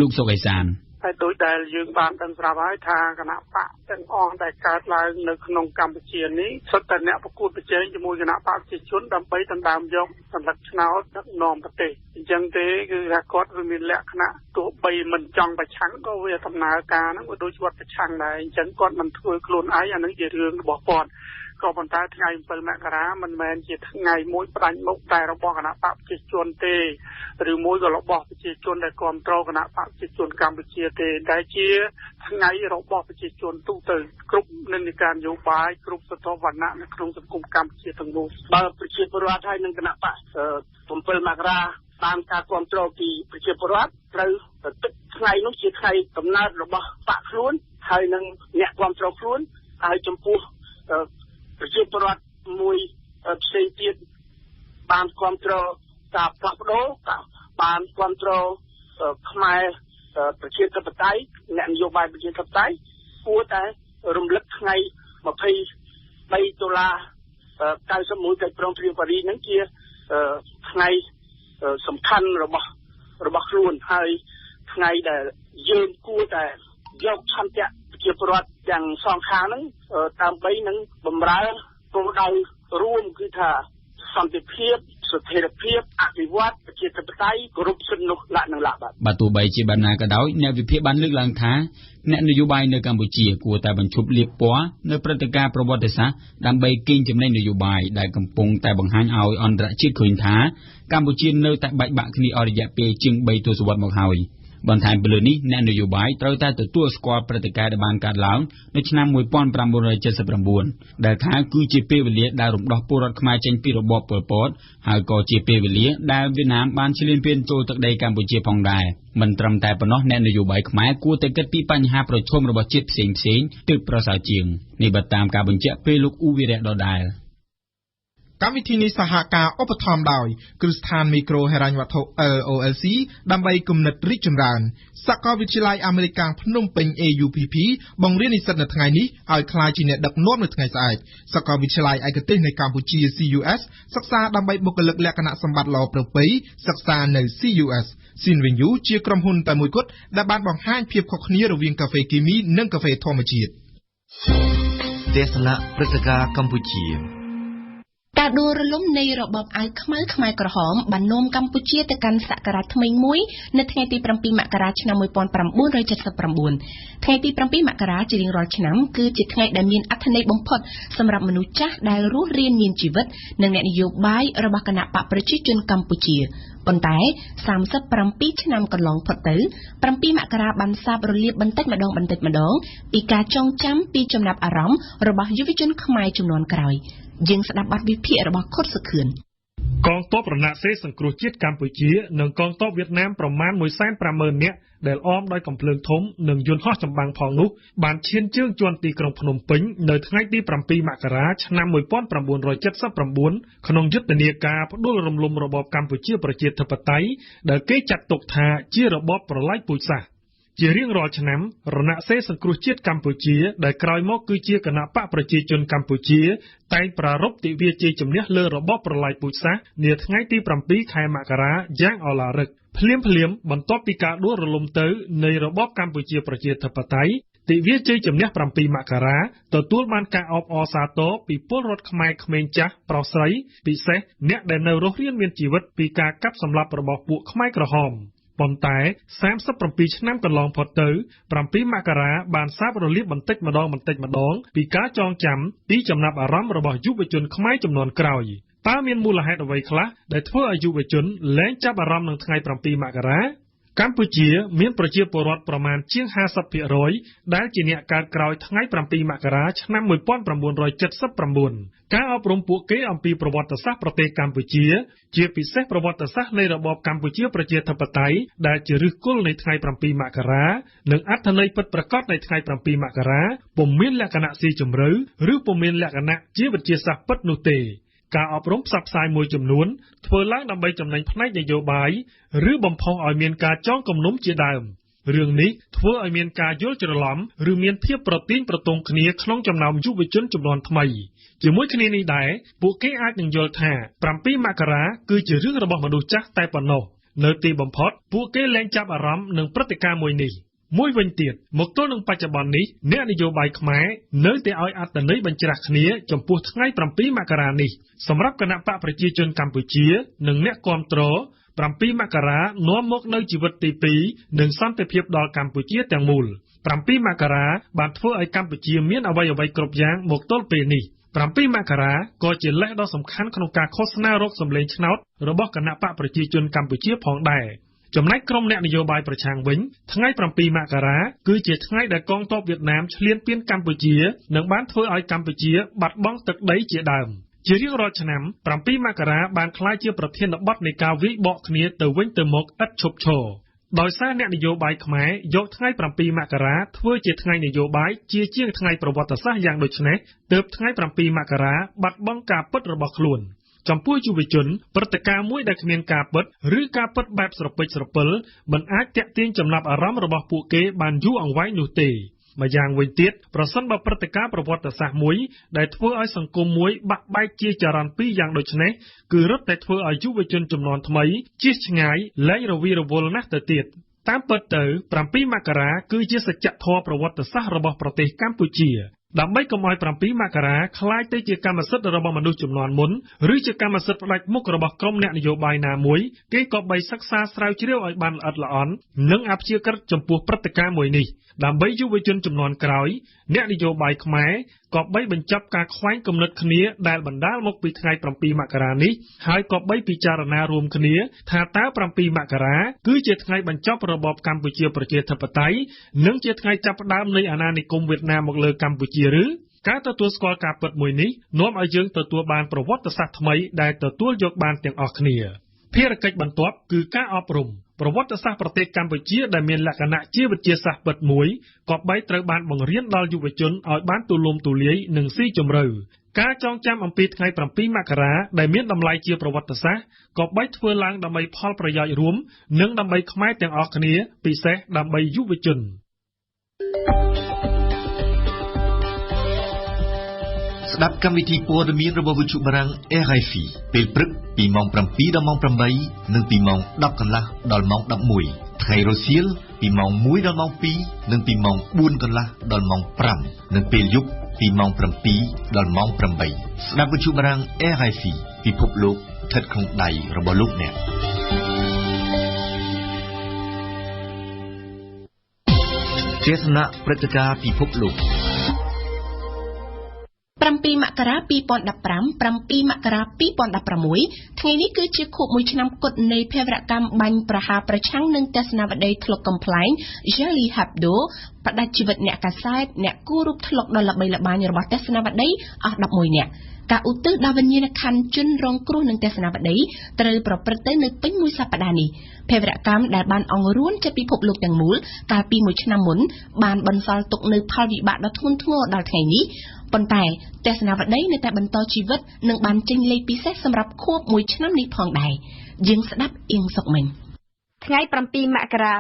លោកសុកអេសានហើយដោយដែលយើងបានដឹងស្រាប់ហើយថាគណៈបកទាំងអស់ដែលកើតឡើងនៅក្នុងកម្ពុជានេះសុទ្ធតែអ្នកប្រកួតប្រជែងជាមួយគណៈបកប្រជាជនដើម្បីដណ្ដើមយកសន្លឹកឆ្នោតដឹកនាំប្រទេសអញ្ចឹងទេគឺថាគាត់វាមានលក្ខណៈទោះបីមិនចង់ប្រឆាំងក៏វាដំណើរការហ្នឹងវាដូចជាប្រឆាំងដែរអញ្ចឹងគាត់មិនធ្វើខ្លួនឯងអានឹងជារឿងរបស់គាត់ក៏ប៉ុន្តែថ្ងៃ7មករាមិនមែនជាថ្ងៃមួយផ្ដាច់មុខតែរបស់គណៈបកប្រជាជនទេឬមួយក៏របស់ប្រជាជនដែលគ្រប់គ្រងគណៈបកប្រជាជនកម្ពុជាទេដែលជាថ្ងៃរបស់ប្រជាជនទូទៅគ្រប់និន្នាការនយោបាយគ្រប់ស្រទាប់វណ្ណៈនៅក្នុងសង្គមកម្ពុជាទាំងមូលបើប្រជាពលរដ្ឋហើយនឹងគណៈបក7មករាតាមការគ្រប់គ្រងពីប្រជាពលរដ្ឋត្រូវទឹកថ្ងៃនោះជាថ្ងៃកំណើតរបស់បកខ្លួនហើយនឹងអ្នកគ្រប់គ្រងខ្លួនហើយចំពោះប្រជាពលរដ្ឋមួយផ្សេងទៀតបានគ្រប់គ្រងការផ្លាស់ប្ដូរបានគ្រប់គ្រងខ្មែរប្រជាធិបតេយ្យអ្នកនយោបាយប្រជាធិបតេយ្យគួរតែរំលឹកថ្ងៃ23ដុល្លារ91កិច្ចព្រមព្រៀងប៉ារីសហ្នឹងជាថ្ងៃសំខាន់របស់ខ្លួនហើយថ្ងៃដែលយើងគួរតែយកឆន្ទៈប្រជាពលរដ្ឋទាំងសងខាងហ្នឹងដើម្បីនឹងបម្រើគោលដៅរួមគឺថាសន្តិភាពស្ថិរភាពអភិវឌ្ឍប្រជាធិបតេយ្យគោរពសិទ្ធិមនុស្សលក្ខណៈបាទទោះបីជាបានណាក៏ដោយអ្នកវិភាគបានលើកឡើងថាអ្នកនយោបាយនៅកម្ពុជាគួរតែបញ្ឈប់លាបពណ៌នៅព្រឹត្តិការណ៍ប្រវត្តិសាស្ត្រដើម្បីកេងចំណេញនយោបាយដែលកំពុងតែបង្ហាញឲ្យអន្តរជាតិឃើញថាកម្ពុជានៅតែបែកបាក់គ្នាអស់រយៈពេលជាង3ទសវត្សរ៍មកហើយបន្ថែមពីលើនេះអ្នកនយោបាយត្រូវតែទទួលស្គាល់ព្រឹត្តិការណ៍ដែលបានកើតឡើងនៅឆ្នាំ1979ដែលថាគឺជាពេលវេលាដែលរំដោះពលរដ្ឋខ្មែរចេញពីរបបប៉ុលពតហើយក៏ជាពេលវេលាដែលវៀតណាមបានឈ្លានពានចូលទឹកដីកម្ពុជាផងដែរមិនត្រឹមតែប៉ុណ្ណោះអ្នកនយោបាយខ្មែរគួរតែគិតពីបញ្ហាប្រឈមរបស់ជាតិផ្សេងៗទើបប្រសើរជាងនេះបើតាមការបញ្ជាក់ពីលោកអ៊ូវីរៈដដែលកម្មវិធីនេះសហការឧបត្ថម្ភដោយគ្រឹះស្ថានមីក្រូហិរញ្ញវត្ថុ LOLC ដើម្បីគំនិតរីកចម្រើនសាកលវិទ្យាល័យអាមេរិកភ្នំពេញ AUPP បង្រៀននិស្សិតនៅថ្ងៃនេះឲ្យក្លាយជាអ្នកដឹកនាំនៅថ្ងៃស្អែកសាកលវិទ្យាល័យឯកទេសនៅកម្ពុជា CUS សិក្សាដើម្បីបុគ្គលិកលក្ខណៈសម្បត្តិល្អប្រពៃសិក្សានៅ CUS Sinvenue ជាក្រុមហ៊ុនតែមួយគត់ដែលបានបង្ហាញភាពខុសគ្នារវាងកាហ្វេគីមីនិងកាហ្វេធម្មជាតិទេសនាព្រឹត្តិការណ៍កម្ពុជាការដួលរលំនៃរបបអាវខ្មៅខ្មែរក្រហមបាននាំកម្ពុជាទៅកាន់សក្តានថ្មីមួយនៅថ្ងៃទី7មករាឆ្នាំ1979ថ្ងៃទី7មករាជារៀងរាល់ឆ្នាំគឺជាថ្ងៃដែលមានអត្ថន័យបំផុតសម្រាប់មនុស្សចាស់ដែលរស់រានមានជីវិតនិងអ្នកនយោបាយរបស់គណៈបកប្រជាជនកម្ពុជាប៉ុន្តែ37ឆ្នាំកន្លងផុតទៅ7មករាបានសាបរលាបបន្តិចម្ដងពីការចងចាំពីចំណាប់អារម្មណ៍របស់យុវជនខ្មែរជំនាន់ក្រោយយើងស្ដាប់បទវិភាគរបស់ខុតសុខឿនកងទ័ពរណសិរ្សសង្គ្រោះជាតិកម្ពុជានិងកងទ័ពវៀតណាមប្រមាណ 150,000 នាក់ដែលអមដោយកំភ្លើងធំនិងយន្តហោះចម្បាំងផងនោះបានឈានជើងជាន់ទីក្រុងភ្នំពេញនៅថ្ងៃទី7មករាឆ្នាំ1979ក្នុងយុទ្ធនាការផ្ដួលរំលំរបបកម្ពុជាប្រជាធិបតេយ្យដែលគេចាត់ទុកថាជារបបប្រល័យពូជសាសន៍ជារៀងរាល់ឆ្នាំរណសិរ្សសង្គ្រោះជាតិកម្ពុជាដែលក្រោយមកគឺជាគណៈបកប្រជាជនកម្ពុជាតែងប្រារព្ធទិវាជ័យជំនះលើរបបប្រល័យពូជសាសន៍នាថ្ងៃទី7ខែមករាយ៉ាងឱឡារិកភ្លាមបន្ទាប់ពីការដួលរលំទៅនៃរបបកម្ពុជាប្រជាធិបតេយ្យទិវាជ័យជំនះ7មករាទទួលបានការអបអរសាទរពីពលរដ្ឋខ្មែរក្មេងចាស់ប្រុសស្រីពិសេសអ្នកដែលនៅរស់រានមានជីវិតពីការកាប់សម្លាប់របស់ពួកខ្មែរក្រហមប៉ុន្តែ37ឆ្នាំកន្លងផុតទៅ7មករាបានសាបរលាបបន្តិចម្ដងពីការចងចាំពីចំណាប់អារម្មណ៍របស់យុវជនខ្មែរជំនាន់ក្រោយតើមានមូលហេតុអ្វីខ្លះដែលធ្វើឲ្យយុវជនលែងចាប់អារម្មណ៍នឹងថ្ងៃ7មករា កម្ពុជាមានប្រជាពលរដ្ឋប្រមាណជាង 50% ដែលជាអ្នកកើតក្រោយថ្ងៃ7មករាឆ្នាំ1979ការអប់រំពួកគេអំពីប្រវត្តិសាស្ត្រប្រទេសកម្ពុជាជាពិសេសប្រវត្តិសាស្ត្រនៃរបបកម្ពុជាប្រជាធិបតេយ្យដែលជាឫសគល់នៃថ្ងៃ7មករានិងអត្ថន័យពិតប្រាកដនៃថ្ងៃ7មករាពុំមានលក្ខណៈស៊ីជម្រៅឬពុំមានលក្ខណៈជាវិទ្យាសាស្ត្រពិតនោះទេការអប់រំផ្សព្វផ្សាយមួយចំនួនធ្វើឡើងដើម្បីចំណេញផ្នែកនយោបាយឬបំផុសឲ្យមានការចងគំនុំជាដើមរឿងនេះធ្វើឲ្យមានការយល់ច្រឡំឬមានភាពប្រទាញប្រទង់គ្នាក្នុងចំណោមយុវជនជំនាន់ថ្មីជាមួយគ្នានេះដែរពួកគេអាចនឹងយល់ថា7មករាគឺជារឿងរបស់មនុស្សចាស់តែប៉ុណ្ណោះនៅទីបំផុតពួកគេលែងចាប់អារម្មណ៍នឹងព្រឹត្តិការណ៍មួយនេះមួយវិញទៀតមកទល់នឹងបច្ចុប្បន្ននេះអ្នកនយោបាយខ្មែរនៅតែឲ្យអត្ថន័យបញ្ច្រាស់គ្នាចំពោះថ្ងៃ7មករានេះសម្រាប់គណៈបកប្រជាជនកម្ពុជានិងអ្នកគាំទ្រ7មករានាំមកនៅជីវិតទី2និងសន្តិភាពដល់កម្ពុជាទាំងមូល7មករាបានធ្វើឲ្យកម្ពុជាមានអ្វីៗគ្រប់យ៉ាងមកទល់ពេលនេះ7មករាក៏ជាលេសដ៏សំខាន់ក្នុងការឃោសនារកសម្លេងឆ្នោតរបស់គណៈបកប្រជាជនកម្ពុជាផងដែរចំណែកក្រុមអ្នកនយោបាយប្រឆាំងវិញថ្ងៃ7មករាគឺជាថ្ងៃដែលកងទ័ពវៀតណាមឈ្លានពានកម្ពុជានិងបានធ្វើឲ្យកម្ពុជាបាត់បង់ទឹកដីជាដើមជារៀងរាល់ឆ្នាំ7មករាបានក្លាយជាប្រធានបទនៃការវាយបកគ្នាទៅវិញទៅមកឥតឈប់ឈរដោយសារអ្នកនយោបាយខ្មែរយកថ្ងៃ7មករាធ្វើជាថ្ងៃនយោបាយជាជាងថ្ងៃប្រវត្តិសាស្ត្រយ៉ាងដូចនេះទើបថ្ងៃ7មករាបាត់បង់ការពិតរបស់ខ្លួនចំពោះយុវជនព្រឹត្តិការណ៍មួយដែលគ្មានការពិតឬការពិតបែបស្រពេចស្រពិលមិនអាចទាក់ទាញចំណាប់អារម្មណ៍របស់ពួកគេបានយូរអង្វែងនោះទេម្យ៉ាងវិញទៀតប្រសិនបើព្រឹត្តិការណ៍ប្រវត្តិសាស្ត្រមួយដែលធ្វើឲ្យសង្គមមួយបាក់បែកជាចរន្តពីរយ៉ាងដូចនេះគឺរឹតតែធ្វើឲ្យយុវជនជំនាន់ថ្មីជៀសឆ្ងាយលែងរវីរវល់ណាស់ទៅទៀតតាមពិតទៅ7មករាគឺជាសច្ចធម៌ប្រវត្តិសាស្ត្ររបស់ប្រទេសកម្ពុជាដើម្បីកុំឲ្យ7មករាក្លាយទៅជាកម្មសិទ្ធិរបស់មនុស្សជំនាន់មុនឬជាកម្មសិទ្ធិផ្ដាច់មុខរបស់ក្រុមអ្នកនយោបាយណាមួយគេក៏បីសិក្សាស្រាវជ្រាវឲ្យបានល្អិតល្អន់និងអព្យាក្រឹតចំពោះព្រឹត្តិការណ៍មួយនេះដើម្បីយុវជនជំនាន់ក្រោយអ្នកនយោបាយខ្មែរក៏បីបញ្ចប់ការខ្វែងគំនិតគ្នាដែលបណ្ដាលមកពីថ្ងៃ7មករានេះហើយក៏បីពិចារណារួមគ្នាថាតើ7មករាគឺជាថ្ងៃបញ្ចប់របបកម្ពុជាប្រជាធិបតេយ្យនិងជាថ្ងៃចាប់ផ្ដើមនៃអាណានិគមវៀតណាមមកលើកម្ពុជាឬការទទួលស្គាល់ការពិតមួយនេះនាំឲ្យយើងទទួលបានប្រវត្តិសាស្ត្រថ្មីដែលទទួលយកបានទាំងអស់គ្នាភារកិច្ចបន្ទាប់គឺការអប់រំប្រវត្តិសាស្ត្រប្រទេសកម្ពុជាដែលមានលក្ខណៈជាវិទ្យាសាស្ត្រពិតមួយក៏បីត្រូវបានបង្រៀនដល់យុវជនឲ្យបានទូលំទូលាយនិងស៊ីជម្រៅការចងចាំអំពីថ្ងៃ7មករាដែលមានតម្លៃជាប្រវត្តិសាស្ត្រក៏បីធ្វើឡើងដើម្បីផលប្រយោជន៍រួមនិងដើម្បីខ្មែរទាំងអស់គ្នាពិសេសដើម្បីយុវជនស្ដាប់កម្មវិធីព័ត៌មានរបស់វិទ្យុបារាំង RFI ពេលព្រឹកពីម៉ោង 7 ដល់ម៉ោង 8 និងពីម៉ោង 10 កន្លះដល់ម៉ោង 11 ថ្ងៃរសៀលពីម៉ោង 1 ដល់ម៉ោង 2 និងពីម៉ោង 4 កន្លះដល់ម៉ោង 5 និងពេលយប់ពីម៉ោង 7 ដល់ម៉ោង 8 ស្ដាប់វិទ្យុបារាំង RFI ពិភពលោកស្ថិតក្នុងដៃរបស់លោកអ្នកទេសនាព្រឹត្តិការណ៍ពិភពលោក7មករា2015 7មករា2016ថ្ងៃនេះគឺជាខួប1ឆ្នាំគត់នៃភេរវកម្មបាញ់ប្រហារប្រឆាំងនឹងទស្សនាវដ្តីធ្លុកកំប្លែង Charlie Hebdo ផ្ដាច់ជីវិតអ្នកកាសែតអ្នកគូររូបធ្លុកដ៏ល្បីល្បាញរបស់ទស្សនាវដ្តីអស់11នាក់ការឧទ្ទិសដល់វិញ្ញាណក្ខន្ធជនរងគ្រោះនឹងទស្សនាវដ្តីត្រូវប្រព្រឹត្តទៅនៅពេញមួយសប្តាហ៍នេះភេរវកម្មដែលបានអង្រួនចិត្តពិភពលោកទាំងមូលកាលពី1ឆ្នាំមុនបានបន្សល់ទុកនៅផលវិបាកដ៏ធ្ងន់ធ្ងរដល់ថ្ងៃនេះប៉ុន្តែទស្សនាវដ្តីនៅតែបន្តជីវិតនិងបានចេញលេខពិសេសសម្រាប់ខួប1ឆ្នាំនេះផងដែរយើងស្ដាប់អៀងសុកមិញថ្ងៃ7មករា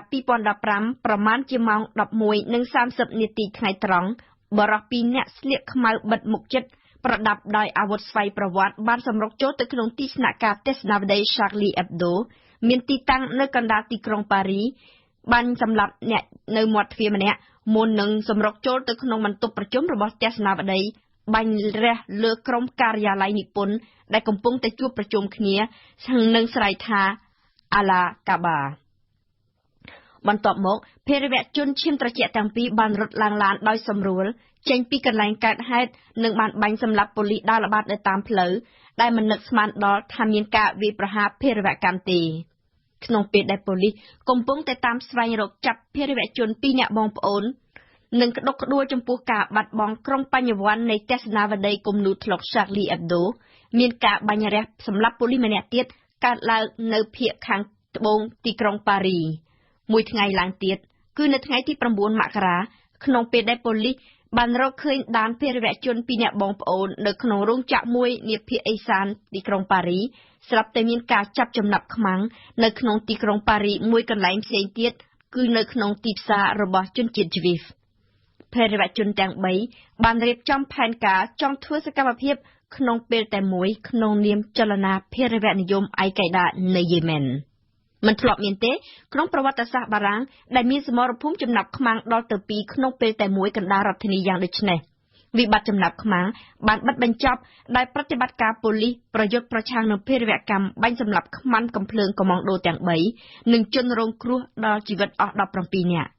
2015ប្រមាណជាម៉ោង 11:30 នាទីថ្ងៃត្រង់បរិសុទ្ធ2នាក់ស្លៀកខ្មៅបិទមុខជិតប្រដាប់ដោយអាវុធស្វ័យប្រវត្តិបានសម្រុកចូលទៅក្នុងទីស្នាក់ការទស្សនាវដ្តី Charlie Hebdo មានទីតាំងនៅកណ្ដាលទីក្រុងប៉ារីបានសម្លាប់អ្នកនៅមាត់ទ្វារម្នាក់មុននឹងសម្រុកចូលទៅក្នុងបន្ទប់ប្រជុំរបស់ទស្សនាវដ្តីបាញ់រះលើក្រុមការិយាល័យនិពន្ធដែលកំពុងតែជួបប្រជុំគ្នានឹងស្រែកថាអាឡាកាបាបន្ទាប់មកភេរវជនឈាមត្រជាក់ទាំងពីរបានរត់ឡើងឡានដោយសម្រួលចេញពីកន្លែងកើតហេតុនិងបានបាញ់សម្លាប់ប៉ូលីសដើរល្បាតនៅតាមផ្លូវដែលមិននឹកស្មានដល់ថាមានការវាយប្រហារភេរវកម្មទេ ក្នុងពេលដែលប៉ូលីសកំពុងតែតាមស្វែងរកចាប់ភេរវជន2នាក់បងប្អូននិងក្តុកក្តួលចំពោះការបាត់បង់ក្រុមបញ្ញវន្តនៃទស្សនាវដ្តីគំនូរថ្លុក Charlie Hebdo មានការបាញ់រះសម្លាប់ប៉ូលីសម្នាក់ទៀតកើតឡើងនៅភាគខាងត្បូងទីក្រុងប៉ារីមួយថ្ងៃឡើងទៀតគឺនៅថ្ងៃទី9មករាក្នុងពេលដែលប៉ូលីសបានរកឃើញដានភេរវជន2នាក់បងប្អូននៅក្នុងរោងចក្រមួយនាភាគឦសានទីក្រុងប៉ារីស្រាប់តែមានការចាប់ចំណាប់ខ្មាំងនៅក្នុងទីក្រុងប៉ារីមួយកន្លែងផ្សេងទៀតគឺនៅក្នុងទីផ្សាររបស់ជនជាតិជ្វីសភេរវជនទាំង3បានរៀបចំផែនការចង់ធ្វើសកម្មភាពក្នុងពេលតែមួយក្នុងនាមចលនាភេរវនិយមអ៊ៃកាយដានៅយេម៉ែនមិនធ្លាប់មានទេក្នុងប្រវត្តិសាស្ត្របារាំងដែលមានសមរភូមិចំណាប់ខ្មាំងដល់ទៅ2ក្នុងពេលតែមួយកណ្ដាលរដ្ឋធានីយ៉ាងដូចនេះវិបត្តិចំណាប់ខ្មាំងបានបិទបញ្ចប់ដោយប្រតិបត្តិការប៉ូលីសប្រយុទ្ធប្រឆាំងនឹងភេរវកម្មបាញ់សម្លាប់ខ្មាំងកំភ្លើងកម៉ង់ដូទាំង3និងជនរងគ្រោះដល់ជីវិតអស់17នាក់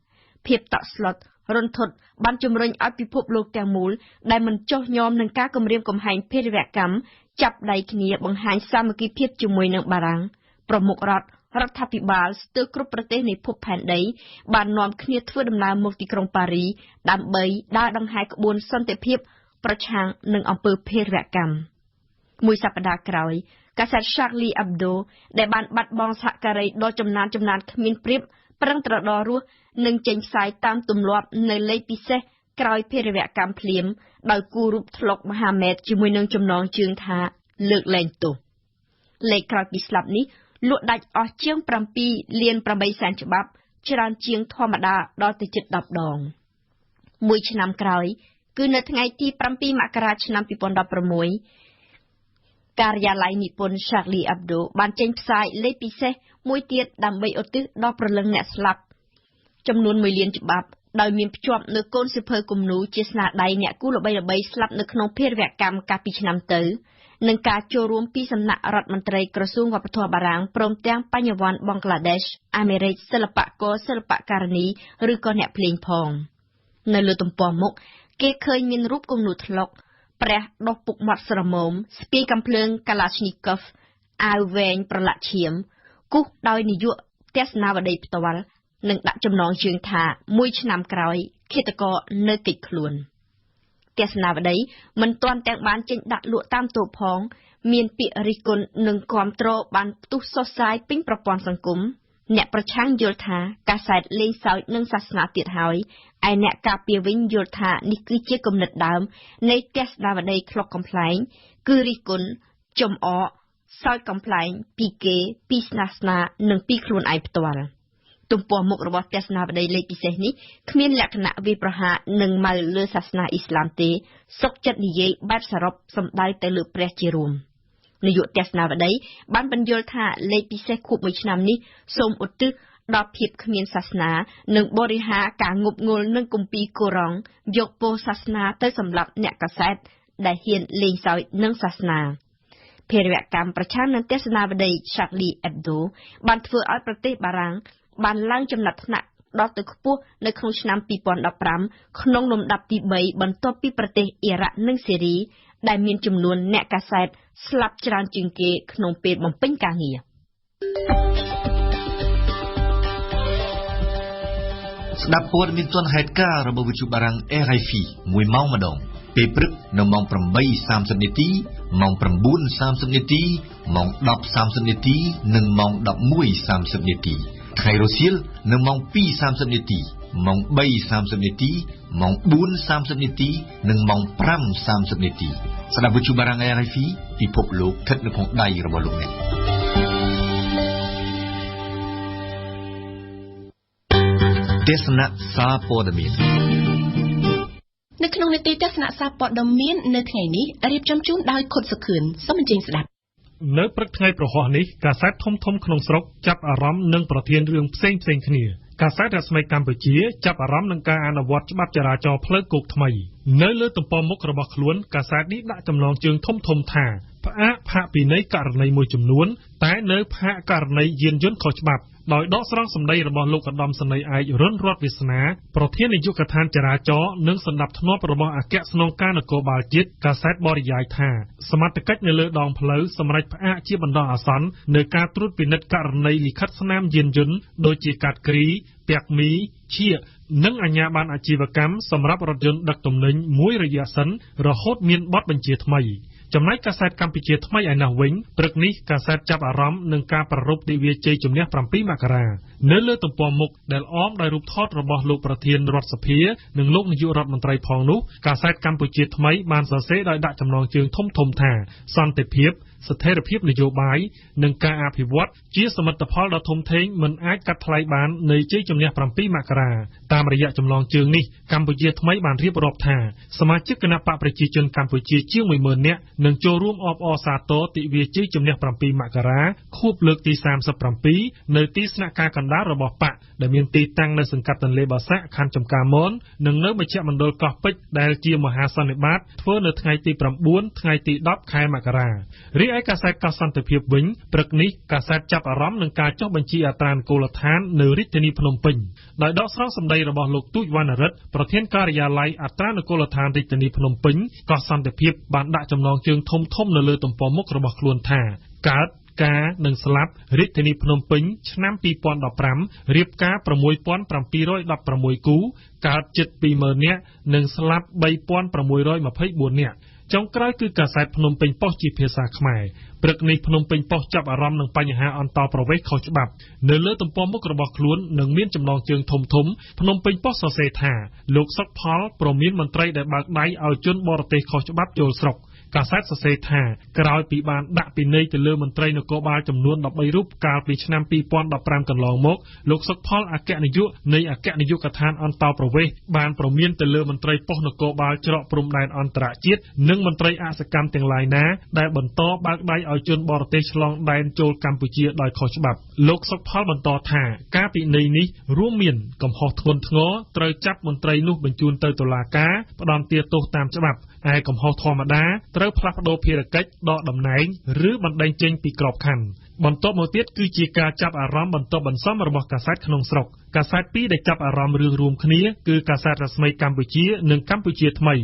ភាពតក់ស្លុតរន្ធត់បានជំរុញឲ្យពិភពលោកទាំងមូលដែលមិនចុះញោមនឹងការគំរាមកំហែងភេរវកម្មចាប់ដៃគ្នាបង្ហាញសាមគ្គីភាពជាមួយនឹងបារាំងប្រមុខរដ្ឋាភិបាលស្ទើរគ្រប់ប្រទេសនៃភពផែនដីបាននាំគ្នាធ្វើដំណើរមកទីក្រុងប៉ារីដើម្បីដើរដង្ហែក្បួនសន្តិភាពប្រឆាំងនឹងអំពើភេរវកម្មមួយសប្តាហ៍ក្រោយកាសែត Charlie Hebdo ដែលបានបាត់បង់សហការីដ៏ចំណានគ្មានប្រៀបប្រឹងត្រដររស់នឹងចេញផ្សាយតាមទម្លាប់នៅលេខពិសេសក្រោយភេរវកម្មភ្លាមដោយគូរូបថ្លុកមហាម៉េតជាមួយនឹងចំណងជើងថាលើកលែងទោសលេខក្រោយពីស្លាប់នេះលក់ដាច់អស់ជាង7លាន8សែនច្បាប់ច្រើនជាងធម្មតាដល់ទៅជិត10ដងមួយឆ្នាំក្រោយគឺនៅថ្ងៃទី7មករាឆ្នាំ2016ការិយាល័យនិពន្ធ Charlie Hebdo បានចេញផ្សាយលេខពិសេសមួយទៀតដើម្បីឧទ្ទិសដល់ព្រលឹងអ្នកស្លាប់ចំនួន1លានច្បាប់ដោយមានភ្ជាប់នៅកូនសៀវភៅគំនូរជាស្នាដៃអ្នកគូល្បីៗស្លាប់នៅក្នុងភេរវកម្មកាលពីឆ្នាំទៅនិងការចូលរួមពីសំណាក់រដ្ឋមន្ត្រីក្រសួងវប្បធម៌បារាំងព្រមទាំងបញ្ញវន្តបង់ក្លាដេសអាមេរិកសិល្បករសិល្បករនីឬក៏អ្នកភ្លេងផងនៅលើទំព័រមុខគេឃើញមានរូបគំនូរថ្លុកព្រះដុសពុកមាត់ស្រមោមស្ពាយកាំភ្លើង Kalashnikov អាវវែងប្រឡាក់ឈាមគូសដោយនាយកទស្សនាវដ្តីផ្ទាល់និងដាក់ចំណងជើងថាមួយឆ្នាំក្រោយឃាតករនៅកិច្ចខ្លួនទស្សនាវដ្តីមិនទាន់ទាំងបានចេញដាក់លក់តាមតូបផងមានពាក្យរិះគន់និងគាំទ្របានផ្ទុះសុសសាយពេញប្រព័ន្ធសង្គមអ្នកប្រឆាំងយល់ថាកាសែតលេងសើចនឹងសាសនាទៀតហើយឯអ្នកការពារវិញយល់ថានេះគឺជាគំនិតដើមនៃទស្សនាវដ្តីខ្លុកកំប្លែងគឺរិះគន់ចំអកសើចកំប្លែងពីគេពីសាសនានិងពីខ្លួនឯងផ្ទាល់ទំព័រមុខរបស់ទស្សនាវដ្តីលេខពិសេសនេះគ្មានលក្ខណៈវាប្រហារនឹងមកលើសាសនាអ៊ីស្លាមទេសុខចិត្តនិយាយបែបសរុបសំដៅទៅលើព្រះជារួមនាយកទស្សនាវដ្តីបានបញ្យល់ថាលេខពិសេសខួប1ឆ្នាំនេះសូមឧទ្ទិសដល់ភាពគ្មានសាសនានិងបរិហារការងប់ងល់នឹងគម្ពីរកូរ៉ង់យកពរសាសនាទៅសម្លាប់អ្នកកាសែតដែលហ៊ានលេងសើចនឹងសាសនាភេរវកម្មប្រឆាំងនឹងទស្សនាវដ្តី Charlie Hebdo បានធ្វើឲ្យប្រទេសបារាំងបានឡើងចំណាត់ថ្នាក់ដល់ទៅខ្ពស់នៅក្នុងឆ្នាំ2015ក្នុងលំដាប់ទី3បន្ទាប់ពីប្រទេសអ៊ីរ៉ាក់និងសេរីដែលមានចំនួនអ្នកកាសែតស្លាប់ច្រើនជាងគេក្នុងពេលបំពេញការងារស្ដាប់ព័ត៌មានទាន់ហេតុការណ៍របស់វិទ្យុបារាំង RFI 1ម៉ោងម្ដងពេលព្រឹកនៅម៉ោង 8:30 នាទីម៉ោង 9:30 នាទីម៉ោង 10:30 នាទីនិងម៉ោង 11:30 នាទីថ្ងៃរសៀលនៅម៉ោង 2:30 នាទីម៉ោង 3:30 នាទីម៉ោង 4:30 នាទីនិងម៉ោង 5:30 នាទីស្ដាប់វិទ្យុបារាំង RFI ពិភពលោកស្ថិតនៅក្នុងដៃរបស់លោកអ្នកទេសនាសារព័ត៌មាននៅក្នុងនីតិទស្សនៈសារព័ត៌មាននៅថ្ងៃនេះរៀបចំជូនដោយខុតសុខឿនសូមអញ្ជើញស្ដាប់នៅព្រឹកថ្ងៃប្រហ័សនេះកាសែតធំក្នុងស្រុកចាប់អារម្មណ៍នឹងប្រធានរឿងផ្សេងគ្នាកាសែតរស្មីកម្ពុជាចាប់អារម្មណ៍នឹងការអនុវត្តច្បាប់ចរាចរណ៍ផ្លូវគោកថ្មីនៅលើទំព័រមុខរបស់ខ្លួនកាសែតនេះដាក់ចំណងជើងធំថាផ្អាកផាកពិន័យករណីមួយចំនួនតែនៅផាកករណីយានយន្តខុសច្បាប់ ដោយដកស្រង់សម្ដីរបស់លោកឧត្តមសេនីយ៍ឯករុនរតន៍វាសនាប្រធាននាយកដ្ឋានចរាចរណ៍និងសណ្ដាប់ធ្នាប់របស់អគ្គស្នងការនគរបាលជាតិកាសែតបរិយាយថាសមត្ថកិច្ចនៅលើដងផ្លូវសម្រាប់ផ្អាកជាបណ្ដោះអាសន្ននៅការត្រួតពិនិត្យករណីលិខិតស្នាមយានយន្តដូចជាកាត់គ្រីពាក់មីឈៀកនិងអាជ្ញាប័ណ្ណអាជីវកម្មសម្រាប់រថយន្តដឹកទំនិញមួយរយៈសិនរហូតមានបទបញ្ជាថ្មីចំណែកកាសែតកម្ពុជាថ្មីឯណោះវិញព្រឹកនេះកាសែតចាប់អារម្មណ៍នឹងការប្រារព្ធទិវាជ័យជំនះ7មករានៅលើទំព័រមុខដែលអមដោយរូបថតរបស់លោកប្រធានរដ្ឋសភានិងលោកនាយករដ្ឋមន្ត្រីផងនោះកាសែតកម្ពុជាថ្មីបានសរសេរដោយដាក់ចំណងជើងធំៗថាសន្តិភាពស្ថិរភាពនយោបាយនិងការអភិវឌ្ឍជាសមិទ្ធផលដ៏ធំធេងមិនអាចកាត់ថ្លៃបាននៃជ័យជំនះ7មករាតាមរយៈចំណងជើងនេះកម្ពុជាថ្មីបានរៀបរាប់ថាសមាជិកគណបកប្រជាជនកម្ពុជាជាង 10000 នាក់នឹងចូលរួមអបអរសាទរទិវាជ័យជំនះ7មករាខួបលើកទី37នៅទីស្នាក់ការកណ្ដាលរបស់បកដែលមានទីតាំងនៅសង្កាត់ទន្លេបាសាក់ខណ្ឌចំការមននិងនៅមជ្ឈមណ្ឌលកោះពេជ្រដែលជាមហាសន្និបាតធ្វើនៅថ្ងៃទី9ថ្ងៃទី10ខែមករារីឯកាសែតកោះសន្តិភាពវិញព្រឹកនេះកាសែតចាប់អារម្មណ៍នឹងការចុះបញ្ជីអត្រានុកូលដ្ឋាននៅរាជធានីភ្នំពេញដោយដកស្រង់សម្ដីរបស់លោកទូចវណ្ណរិទ្ធប្រធានការិយាល័យអត្រានុកូលដ្ឋានរាជធានីភ្នំពេញកោះសន្តិភាពបានដាក់ចំណងជើងធំៗនៅលើទំព័រមុខរបស់ខ្លួនថាកើតការនិងស្លាប់រាជធានីភ្នំពេញឆ្នាំ2015រៀបការ6716គូកើតជិត 20000 នាក់និងស្លាប់3624 នាក់ចុងក្រោយគឺកាសែតភ្នំពេញប៉ុស្តិ៍ជាភាសាខ្មែរព្រឹកនេះភ្នំពេញប៉ុស្តិ៍ចាប់អារម្មណ៍នឹងបញ្ហាអន្តរប្រវេសន៍ខុសច្បាប់នៅលើទំព័រមុខរបស់ខ្លួននឹងមានចំណងជើងធំភ្នំពេញប៉ុស្តិ៍សរសេរថាលោកសុកផលប្រមានមន្ត្រីដែលបើកដៃឲ្យជនបរទេសខុសច្បាប់ចូលស្រុកកាសែតសរសេរថាក្រោយពីបានដាក់ពិន័យទៅលើមន្ត្រីនគរបាលចំនួន13រូបកាលពីឆ្នាំ2015កន្លងមកលោកសុកផលអគ្គនាយកនៃអគ្គនាយកដ្ឋានអន្តរប្រវេសន៍បានប្រមានទៅលើមន្ត្រីប៉ុស្តិ៍នគរបាលច្រកព្រំដែនអន្តរជាតិនិងមន្ត្រីអសកម្មទាំងឡាយណាដែលបន្តបើកដៃឲ្យជនបរទេសឆ្លងដែនចូលកម្ពុជាដោយខុសច្បាប់លោកសុកផលបន្តថាការពិន័យនេះរួមមានកំហុសធ្ងន់ធ្ងរត្រូវចាប់មន្ត្រីនោះបញ្ជូនទៅតុលាការផ្ដន្ទាទោសតាមច្បាប់ឯកំហុសធម្មតាត្រូវផ្លាស់ប្តូរភារកិច្ចដកតំណែងឬបណ្តេញចេញពីក្របខ័ណ្ឌបន្ទាប់មកទៀតគឺជាការចាប់អារម្មណ៍បន្ទាប់បន្សំរបស់កាសែតក្នុងស្រុកកាសែតពីរដែលចាប់អារម្មណ៍រឿងរួមគ្នាគឺកាសែតរស្មីកម្ពុជានិងកម្ពុជាថ្មី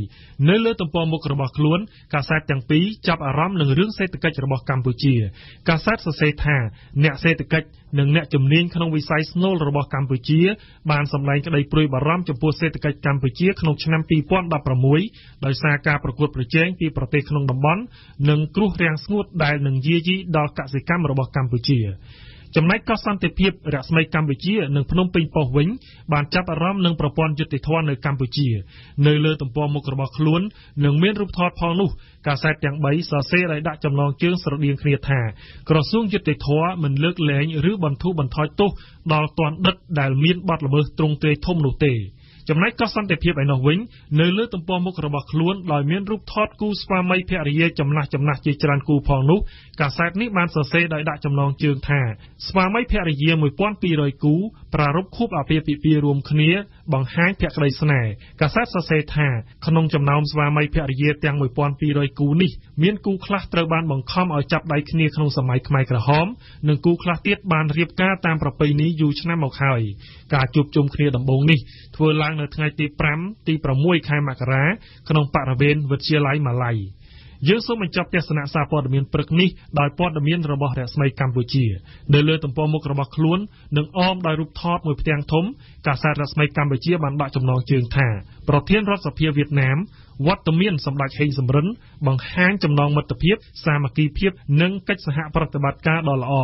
នៅលើទំព័រមុខរបស់ខ្លួនកាសែតទាំងពីរចាប់អារម្មណ៍នឹងរឿងសេដ្ឋកិច្ចរបស់កម្ពុជាកាសែតសរសេរថាអ្នកសេដ្ឋកិច្ចនិងអ្នកជំនាញក្នុងវិស័យស្នូលរបស់កម្ពុជាបានសម្ដែងក្តីព្រួយបារម្ភចំពោះសេដ្ឋកិច្ចកម្ពុជាក្នុងឆ្នាំ2016ដោយសារការប្រកួតប្រជែងពីប្រទេសក្នុងតំបន់និងគ្រោះរាំងស្ងួតដែលនឹងយាយីដល់កសិកម្មរបស់កម្ពុជាចំណែកកោះសន្តិភាពរស្មីកម្ពុជានិងភ្នំពេញប៉ុស្តិ៍វិញបានចាប់អារម្មណ៍នឹងប្រព័ន្ធយុត្តិធម៌នៅកម្ពុជានៅលើទំព័រមុខរបស់ខ្លួននឹងមានរូបថតផងនោះកាសែតទាំង3សរសេរឲ្យដាក់ចំណងជើងស្រដៀងគ្នាថាក្រសួងយុត្តិធម៌មិនលើកលែងឬបន្ធូរបន្ថយទោសដល់ទណ្ឌិតដែលមានបទល្មើសទ្រង់ទ្រាយធំនោះទេចំណែកកោះសន្តិភាពឯនោះវិញនៅលើទំព័រមុខរបស់ខ្លួនដោយមានរូបថតគូស្វាមីភរិយាចំណាស់ជាច្រើនគូផងនោះកាសែតនេះបានសរសេរដោយដាក់ចំណងជើងថាស្វាមីភរិយា1200គូប្រារព្ធខួបអាពាហ៍ពិពាហ៍រួមគ្នាបង្ហាញភក្តីស្នេហ៍កាសែតសរសេរថាក្នុងចំណោមស្វាមីភរិយាទាំង1200គូនេះមានគូខ្លះត្រូវបានបង្ខំឲ្យចាប់ដៃគ្នាក្នុងសម័យខ្មែរក្រហមនិងគូខ្លះទៀតបានរៀបការតាមប្រពៃណីយូរឆ្នាំមកហើយការជួបជុំគ្នាដំបូងនេះធ្វើឡើងនៅថ្ងៃទី5ទី6ខែមករាក្នុងបរិវេណវិទ្យាល័យម៉ាឡៃយើងសូមបញ្ចប់ទស្សនៈសារព័ត៌មានព្រឹកនេះដោយព័ត៌មានរបស់រស្មីកម្ពុជានៅលើទំព័រមុខរបស់ខ្លួននឹងអមដោយរូបថតមួយផ្ទាំងធំកាសែតរស្មីកម្ពុជាបានដាក់ចំណងជើងថាប្រធានរដ្ឋសភាវៀតណាមវត្តមានសម្ដេចហេងសំរិនបង្ហាញចំណងមិត្តភាពសាមគ្គីភាពនិងកិច្ចសហប្រតិបត្តិការដ៏ល្អ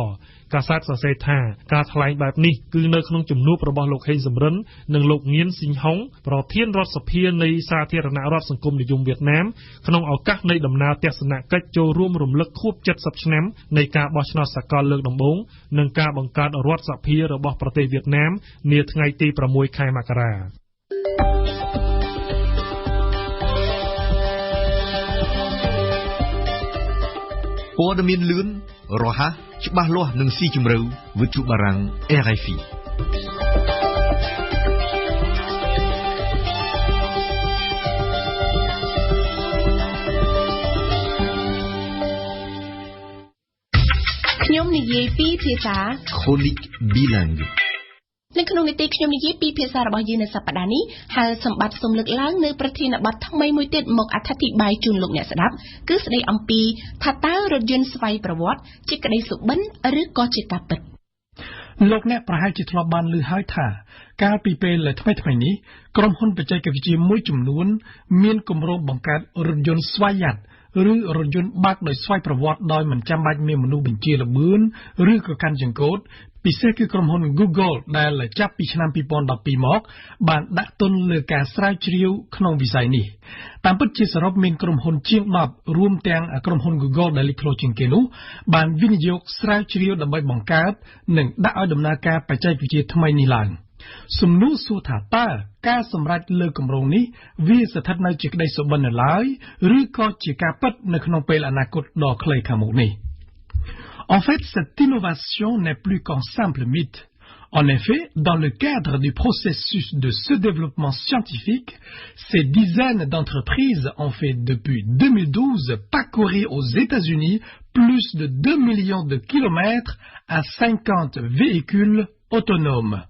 កាសែតសរសេរថាការថ្លែងបែបនេះគឺនៅក្នុងជំនួបរបស់លោកហេងសំរិននិងលោកញៀនស៊ីញហុងប្រធានរដ្ឋសភានៃសាធារណរដ្ឋសង្គមនិយមវៀតណាមក្នុងឱកាសនៃដំណើរទស្សនកិច្ចចូលរួមរំលឹកខួប70ឆ្នាំនៃការបោះឆ្នោតសកលលើកដំបូងនិងការបង្កើតរដ្ឋសភារបស់ប្រទេសវៀតណាមនាថ្ងៃទី6ខែមករាព័ត៌មានលឿនរហ័សច្បាស់លាស់និងស៊ីជម្រៅវិទ្យុបារាំង RFI ខ្ញុំ និយាយពីភាសា Chronique bilingue នៅក្នុងនីតិខ្ញុំនិយាយពីភាសារបស់យើងនៅសប្តាហ៍នេះហើយសម្បត្តិសូមលើកឡើងនៅប្រធានបទថ្មីមួយទៀតមកអធិប្បាយជូនលោកអ្នកស្ដាប់គឺស្ដីអំពីថាតើរថយន្តស្វ័យប្រវត្តិជាក្តីសុបិនឬក៏ជាការពិតលោកអ្នកប្រហែលជាធ្លាប់បានឮហើយថាកាលពីពេលថ្មីៗនេះក្រុមហ៊ុនបច្ចេកវិទ្យាមួយចំនួនមានគម្រោងបង្កើតរថយន្តស្វ័យយ័តឬរថយន្តបើកដោយស្វ័យប្រវត្តិដោយមិនចាំបាច់មានមនុស្សបញ្ជាល្បឿនឬក៏កាន់ចង្កូតពិសេសគឺក្រុមហ៊ុន Google ដែលចាប់ពីឆ្នាំ2012មកបានដាក់ទុនលើការស្រាវជ្រាវក្នុងវិស័យនេះតាមពិតជាសរុបមានក្រុមហ៊ុនជាង10រួមទាំងក្រុមហ៊ុន Google ដែលលេចធ្លោជាងគេនោះបានវិនិយោគស្រាវជ្រាវដើម្បីបង្កើតនិងដាក់ឲ្យដំណើរការបច្ចេកវិទ្យាថ្មីនេះឡើងសំណួរសួរថាតើការសម្រេចលើគម្រោងនេះវាស្ថិតនៅជាក្តីសុបិននៅឡើយឬក៏ជាការពិតនៅក្នុងពេលអនាគតដ៏ខ្លីខាងមុខនេះEn fait, cette innovation n'est plus qu'un simple mythe. En effet, dans le cadre du processus de ce développement scientifique, ces dizaines d'entreprises ont fait depuis 2012 parcourir aux États-Unis plus de 2 millions de kilomètres à 50 véhicules autonomes.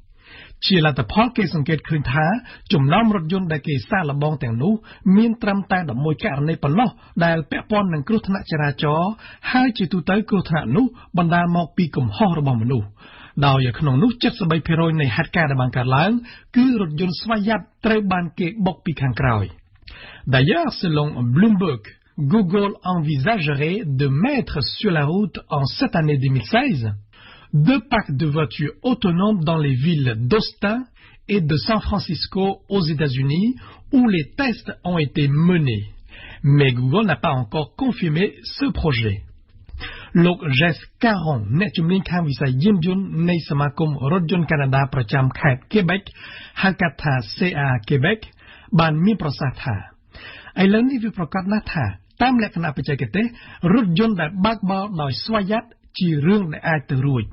ជាលទ្ធផលគេសង្កេតឃើញថាចំណោមរថយន្តដែលគេសាកល្បងទាំងនោះមានត្រឹមតែ11ករណីប៉ុណ្ណោះដែលពាក់ព័ន្ធនឹងគ្រោះថ្នាក់ចរាចរណ៍ហើយជាទូទៅគ្រោះថ្នាក់នោះបណ្ដាលមកពីកំហុសរបស់មនុស្សដោយក្នុងនោះ 73% នៃហេតុការណ៍ដែលបានកើតឡើងគឺរថយន្តស្វ័យយ័តត្រូវបានគេបុកពីខាងក្រោយ D'ailleurs, selon Bloomberg, Google envisagerait de mettre sur la route en cette année 2016 2 parcs de voitures autonomes dans les villes d'Austin et de San Francisco aux États-Unis où les tests ont été menés. Mais Google n'a pas encore confirmé ce projet. លោក Jess Caron អ្នកជំនាញខាងវិស័យយានយន្តនៃសមាគមរថយន្តកាណាដាប្រចាំខេត្ត Quebec ហៅកាត់ថា CA Quebec បានមានប្រសាសន៍ថាឥឡូវនេះវាប្រកាសណាស់ថាតាមលក្ខណៈបច្ចេកទេសរថយន្តដែលបើកបរដោយស្វ័យយ័តជារឿងដែលអាចទៅរួច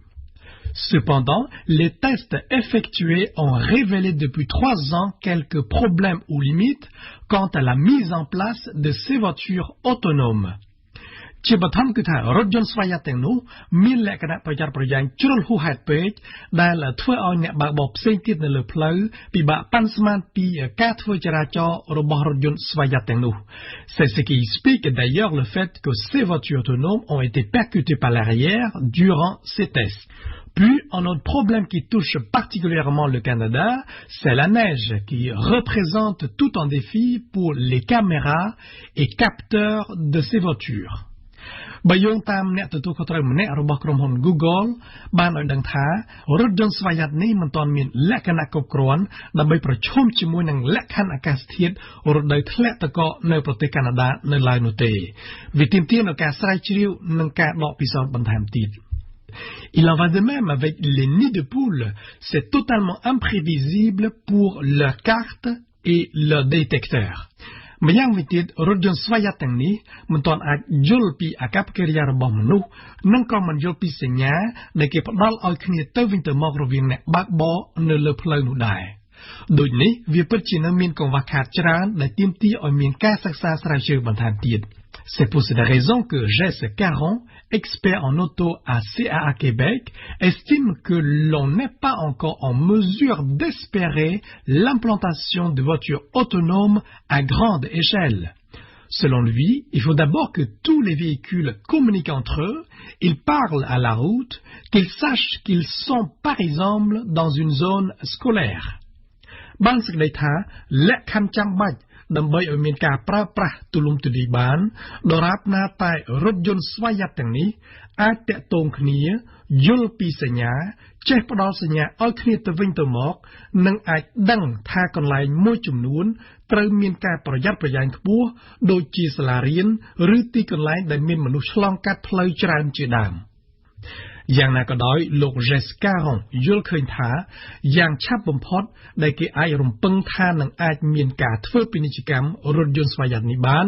Cependant, les tests effectués ont révélé depuis 3 ans quelques problèmes ou limites quant à la mise en place de ces voitures autonomes. ជាបឋមគឺថារថយន្តស្វ័យយ័តទាំងនោះមានលក្ខណៈប្រយ័ត្នប្រយែងជ្រុលហួសហេតុពេកដែលធ្វើឲ្យអ្នកបើកបរផ្សេងទៀតនៅលើផ្លូវពិបាកប៉ាន់ស្មានពីការធ្វើចរាចរណ៍របស់រថយន្តស្វ័យយ័តទាំងនោះ C'est ce qui explique d'ailleurs le fait que ces voitures autonomes ont été percutées par l'arrière durant ces tests. Puis, un autre problème qui touche particulièrement le Canada, c'est la neige qui représente tout un défi pour les caméras et capteurs de ces voitures. បើយោងតាមអ្នកទទួលខុសត្រូវម្នាក់របស់ក្រុមហ៊ុន Google បានឲ្យដឹងថារថយន្តស្វ័យយ័តនេះមិនទាន់មានលក្ខណៈគ្រប់គ្រាន់ដើម្បីប្រឈមជាមួយនឹងលក្ខខណ្ឌអាកាសធាតុរដូវធ្លាក់ទឹកកកនៅប្រទេសកាណាដានៅឡើយនោះទេវាទាមទារនូវការស្រាវជ្រាវនិងការដកពិសោធន៍បន្ថែមទៀតIl en va de même avec les nids de poules. C'est totalement imprévisible pour leurs cartes et leurs détecteurs. ម្យ៉ាងវិញទៀតរថយន្តស្វ័យយ័តទាំងនេះមិនទាន់អាចយល់ពីអាកប្បកិរិយារបស់មនុស្សនិងក៏មិនយល់ពីសញ្ញាដែលគេផ្ដល់ឲ្យគ្នាទៅវិញទៅមករវាងអ្នកបើកបរនៅលើផ្លូវនោះដែរដូចនេះវាពិតជានៅមានកង្វះខាតច្រើនដែលទាមទារឲ្យមានការសិក្សាស្រាវជ្រាវបន្ថែមទៀត C'est pour cette raison que Jess Caron, expert en auto à CAA Québec, estime que l'on n'est pas encore en mesure d'espérer l'implantation de voitures autonomes à grande échelle. Selon lui, il faut d'abord que tous les véhicules communiquent entre eux, ils parlent à la route, qu'ils sachent qu'ils sont par exemple dans une zone scolaire. បានសេចក្តីថាលក្ខខណ្ឌចាំបាច់ដើម្បីឲ្យមានការប្រើប្រាស់ទូលំទូលាយបានដរាបណាតែរថយន្តស្វ័យយ័តទាំងនេះអាចតាក់ទងគ្នាយល់ពីសញ្ញាចេះផ្ដល់សញ្ញាឲ្យគ្នាទៅវិញទៅមកនិងអាចដឹងថាកន្លែងមួយចំនួនត្រូវមានការប្រយ័ត្នប្រយែងខ្ពស់ដូចជាសាលារៀនឬទីកន្លែងដែលមានមនុស្សឆ្លងកាត់ផ្លូវច្រើនជាដើមយ៉ាងណាក៏ដោយលោក Jess Caron យល់ឃើញថាយ៉ាងឆាប់បំផុតដែលគេអាចរំពឹងថានឹងអាចមានការធ្វើពាណិជ្ជកម្មរថយន្តស្វ័យយ័តនេះបាន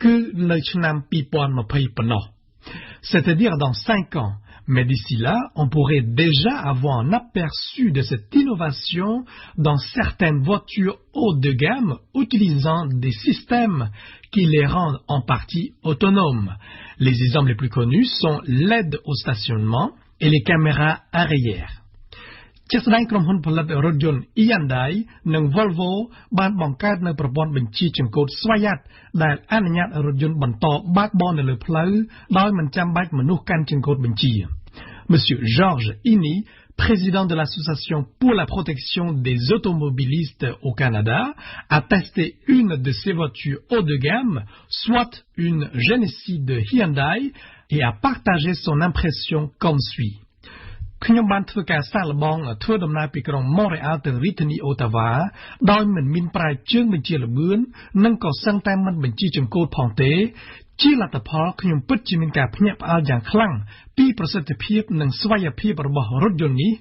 គឺនៅឆ្នាំ2020ប៉ុណ្ណោះ C'est-à-dire dans 5 ans Mais d'ici là, on pourrait déjà avoir un aperçu de cette innovation dans certaines voitures haut de gamme utilisant des systèmes qui les rendent en partie autonomes. Les exemples les plus connus sont l'aide au stationnement et les caméras arrière. ជាស្ដែងក្រុមហ៊ុនផលិតរថយន្ត Hyundai និង Volvo បានបង្កើតនូវប្រព័ន្ធបញ្ជាចង្កូតស្វយ័តដែលអនុញ្ញាតឲ្យរថយន្តបន្តបើកបរនៅលើផ្លូវដោយមិនចាំបាច់មនុស្សកាន់ចង្កូតបញ្ជា Monsieur Georges Ini, président de l'Association pour la protection des automobilistes au Canada, a testé une de ces voitures haut de gamme, soit une Genesis de Hyundai, et a partagé son impression comme suit. ខ្ញុំបានធ្វើការសាកល្បងធ្វើដំណើរពីក្រុង Montréal ទៅរាជធានី Ottawa ដោយមិនមានប្រើជើងបញ្ជាល្បឿននិងក៏សឹងតែមិនបញ្ជាចង្កូតផងទេជាលទ្ធផលខ្ញុំពិតជាមានការភ្ញាក់ផ្អើលយ៉ាងខ្លាំងពីប្រសិទ្ធភាពនិងស្វ័យភាពរបស់រថយន្តនេះ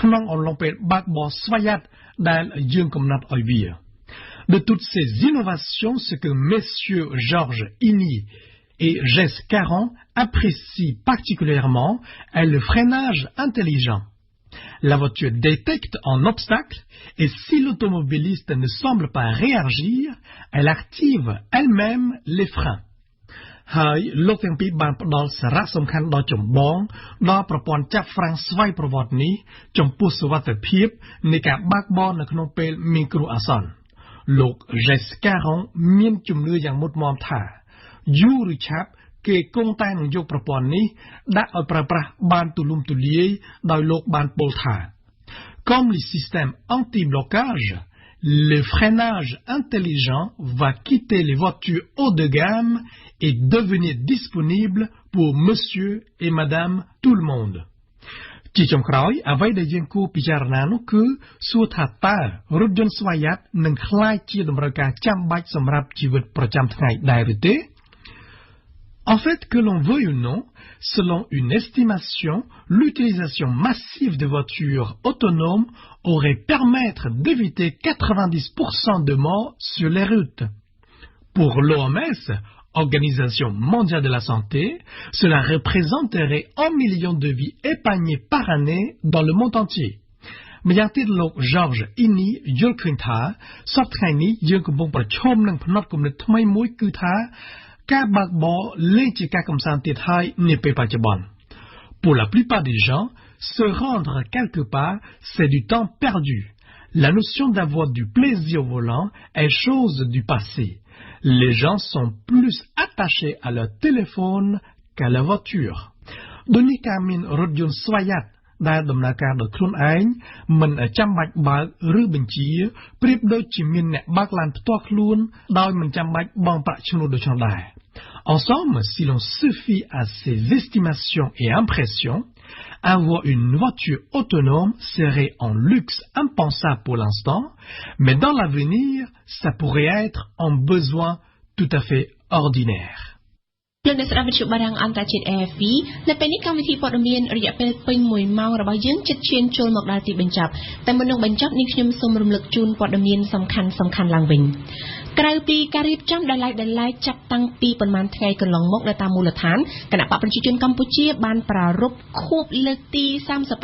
ក្នុងអំឡុងពេលបើកបរស្វយ័តដែលយើងកំណត់ឲ្យវា De toutes ces innovations, ce que messieurs Georges Ini et Jess Caron apprécient particulièrement est le freinage intelligent. La voiture détecte un obstacle et si l'automobiliste ne semble pas réagir, elle active elle-même les freins. ហើយលោកទាំងពីរបានផ្ដល់សារៈសំខាន់ដល់ចម្បងដល់ប្រព័ន្ធចាប់ហ្វ្រាំងស្វ័យប្រវត្តិនេះចំពោះសុវត្ថិភាពនៃការបើកបរនៅក្នុងពេលមានគ្រោះអាសន្នលោក Jess Caron មានជំនឿយ៉ាងមុតមមថាយូរឬឆាប់គេគង់តែនឹងយកប្រព័ន្ធនេះដាក់ឲ្យប្រើប្រាស់បានទូលំទូលាយដោយលោកបានពោលថា Comme le système anti-blocage, le freinage intelligent va quitter les voitures haut de gamme et devenir disponible pour monsieur et madame tout le monde. ជាចុងក្រោយអ្វីដែលយើងគួរពិចារណានោះគឺសួរថាតើរថយន្តស្វយ័តនឹងក្លាយជាតម្រូវការចាំបាច់សម្រាប់ជីវិតប្រចាំថ្ងៃដែរឬទេ En fait, que l'on veuille ou non, selon une estimation, l'utilisation massive de voitures autonomes aurait permettre d'éviter 90% de morts sur les routes. Pour l'OMS, Organisation mondiale de la santé, cela représenterait 1 million de vies épargnées par année dans le monde entier. ម្យ៉ាងទៀតលោក Georges Ini យល់ឃើញថាសប្តាហ៍នេះយើងកំពុងប្រឈមនឹងផ្នត់គំនិតថ្មីមួយគឺថាការបើកបរលែងជាការកំសាន្តទៀតហើយនាពេលបច្ចុប្បន្ន Pour la plupart des gens, se rendre quelque part, c'est du temps perdu. La notion d'avoir du plaisir au volant est chose du passé. Les gens sont plus attachés à leur téléphone qu'à la voiture. ដូចនេះការមានរថយន្តស្វយ័តដែលដំណើរការដោយខ្លួនឯងមិនចាំបាច់បើកឬបញ្ជាប្រៀបដូចជាមានអ្នកបើកឡានផ្ទាល់ខ្លួនដោយមិនចាំបាច់បង់ប្រាក់ឈ្នួលដូចនោះដែរ En somme, si l'on se fie à ces estimations et impressions, avoir une voiture autonome serait un luxe impensable pour l'instant, mais dans l'avenir, ça pourrait être un besoin tout à fait ordinaire. លោកអ្នកស្ដាប់វិទ្យុបារាំងអន្តរជាតិ AFP នៅពេលនេះកម្មវិធីព័ត៌មានរយៈពេលពេញ1ម៉ោងរបស់យើងជិតឈានចូលមកដល់ទីបញ្ចប់តែមុននឹងបញ្ចប់នេះខ្ញុំសូមរំលឹកជូនព័ត៌មានសំខាន់ឡើងវិញក្រៅពីការរៀបចំដែលឡែកចាប់តាំងពីប៉ុន្មានថ្ងៃកន្លងមកនៅតាមមូលដ្ឋានគណៈបកប្រជាជនកម្ពុជាបានប្រារព្ធខួបលើកទី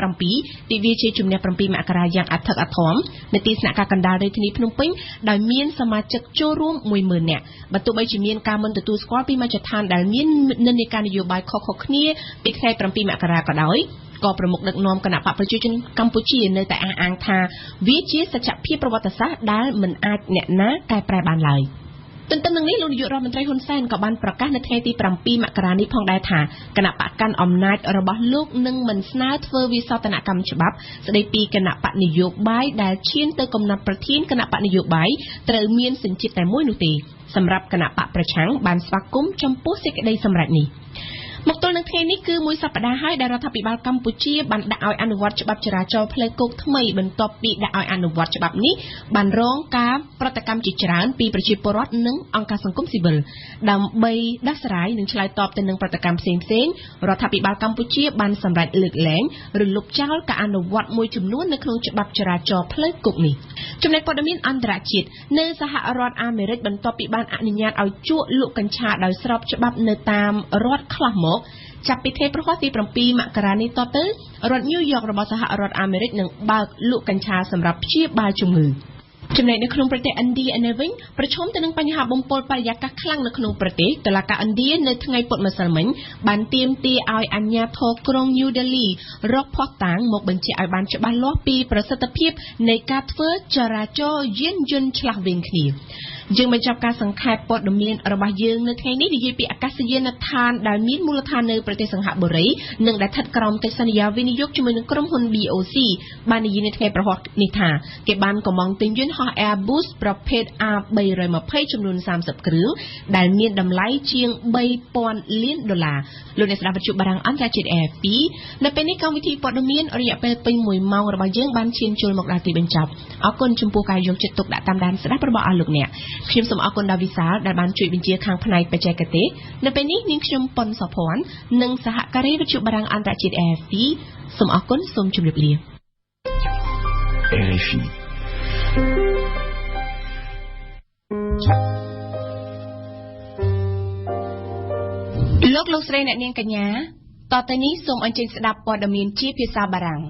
37ទិវាជ័យជំនះ7មករាយ៉ាងអធិកអធមនៅទីស្នាក់ការកណ្ដាលរាជធានីភ្នំពេញដោយមានសមាជិកចូលរួម 10000 នាក់បើទោះបីជាមានការមិនទទួលស្គាល់ពីមជ្ឈដ្ឋានដែលមាននិន្នាការនយោបាយខុសៗគ្នាពីថ្ងៃ7មករាក៏ដោយក៏ប្រមុខដឹកនាំគណៈបកប្រជាជនកម្ពុជានៅតែអះអាងថាវាជាសច្ចភាពប្រវត្តិសាស្ត្រដែលមិនអាចអ្នកណាកែប្រែបានឡើយទន្ទឹមនឹងនេះលោកនាយករដ្ឋមន្ត្រីហ៊ុនសែនក៏បានប្រកាសនៅថ្ងៃទី7មករានេះផងដែរថាគណៈបកកាន់អំណាចរបស់លោកនឹងមិនស្នើធ្វើវិសោធនកម្មច្បាប់ស្ដីពីគណៈបកនយោបាយដែលឈានទៅកំណត់ប្រធានគណៈបកនយោបាយត្រូវមានសញ្ជាតិតែមួយនោះទេសម្រាប់គណៈបកប្រឆាំងបានស្វាគមន៍ចំពោះសេចក្តីសម្រេចនេះមកទល់នឹងថ្ងៃនេះគឺមួយសប្តាហ៍ហើយដែលរដ្ឋាភិបាលកម្ពុជាបានដាក់ឲ្យអនុវត្តច្បាប់ចរាចរណ៍ផ្លូវគោកថ្មីបន្ទាប់ពីដាក់ឲ្យអនុវត្តច្បាប់នេះបានរងការប្រតិកម្មជាច្រើនពីប្រជាពលរដ្ឋនិងអង្គការសង្គមស៊ីវិលដើម្បីដោះស្រាយនិងឆ្លើយតបទៅនឹងប្រតិកម្មផ្សេងៗរដ្ឋាភិបាលកម្ពុជាបានសម្រេចលើកលែងឬលុបចោលការអនុវត្តមួយចំនួននៅក្នុងច្បាប់ចរាចរណ៍ផ្លូវគោកនេះចំណែកព័ត៌មានអន្តរជាតិនៅសហរដ្ឋអាមេរិកបន្ទាប់ពីបានអនុញ្ញាតឲ្យជក់លក់កញ្ឆាដោយស្របច្បាប់នៅតាមរដ្ឋខ្លះមក ចាប់ពីថ្ងៃប្រហ័សទី7 មករានេះតទៅរដ្ឋ New York របស់សហរដ្ឋអាមេរិកនឹងបើកលក់កញ្ឆាសម្រាប់ព្យាបាលជំងឺចំណែកនៅក្នុងប្រទេសឥណ្ឌាឯនេះវិញប្រឈមទៅនឹងបញ្ហាបំពុលបរិយាកាសខ្លាំងនៅក្នុងប្រទេសតុលាការឥណ្ឌានៅថ្ងៃពុធម្សិលមិញបានទាមទារឲ្យអាជ្ញាធរក្រុង New Delhi រកភស្តុតាងមកបញ្ជាក់ឲ្យបានច្បាស់លាស់ពីប្រសិទ្ធភាពនៃការធ្វើចរាចរណ៍យានយន្តឆ្លាស់វៃគ្នាយើងបញ្ចប់ការសង្ខេបព័ត៌មានរបស់យើងនៅថ្ងៃនេះនិយាយពីអាកាសយានដ្ឋានដែលមានមូលដ្ឋាននៅប្រទេសសង្ហបុរីនិងដែលស្ថិតក្រោមកិច្ចសន្យាវិនិយោគជាមួយនឹងក្រុមហ៊ុន BOC បាននិយាយនៅថ្ងៃប្រហ័សនេះថាគេបានកម្មង់ទិញយន្តហោះ Airbus ប្រភេទ A320 ចំនួន30គ្រឿងដែលមានតម្លៃជាង$3,000 លានលោកអ្នកស្ដាប់វិទ្យុបារាំងអន្តរជាតិ AFP នៅពេលនេះកម្មវិធីព័ត៌មានរយៈពេលពេញ1ម៉ោងរបស់យើងបានឈានចូលមកដល់ទីបញ្ចប់អរគុណចំពោះការយកចិត្តទុកដាក់តាមដានស្ដាប់របស់អស់លោកអ្នកខ្ញុំសូមអរគុណដល់វិសាលដែលបានជួយបញ្ជាខាងផ្នែកបច្ចេកទេសនៅពេលនេះនាងខ្ញុំប៉ុនសុភ័ណ្ឌនិងសហការីវិទ្យុបារាំងអន្តរជាតិ AFP សូមអរគុណសូមជម្រាបលា RFI លោកស្រីអ្នកនាងកញ្ញាតទៅនេះសូមអញ្ជើញស្ដាប់ព័ត៌មានជាភាសាបារាំង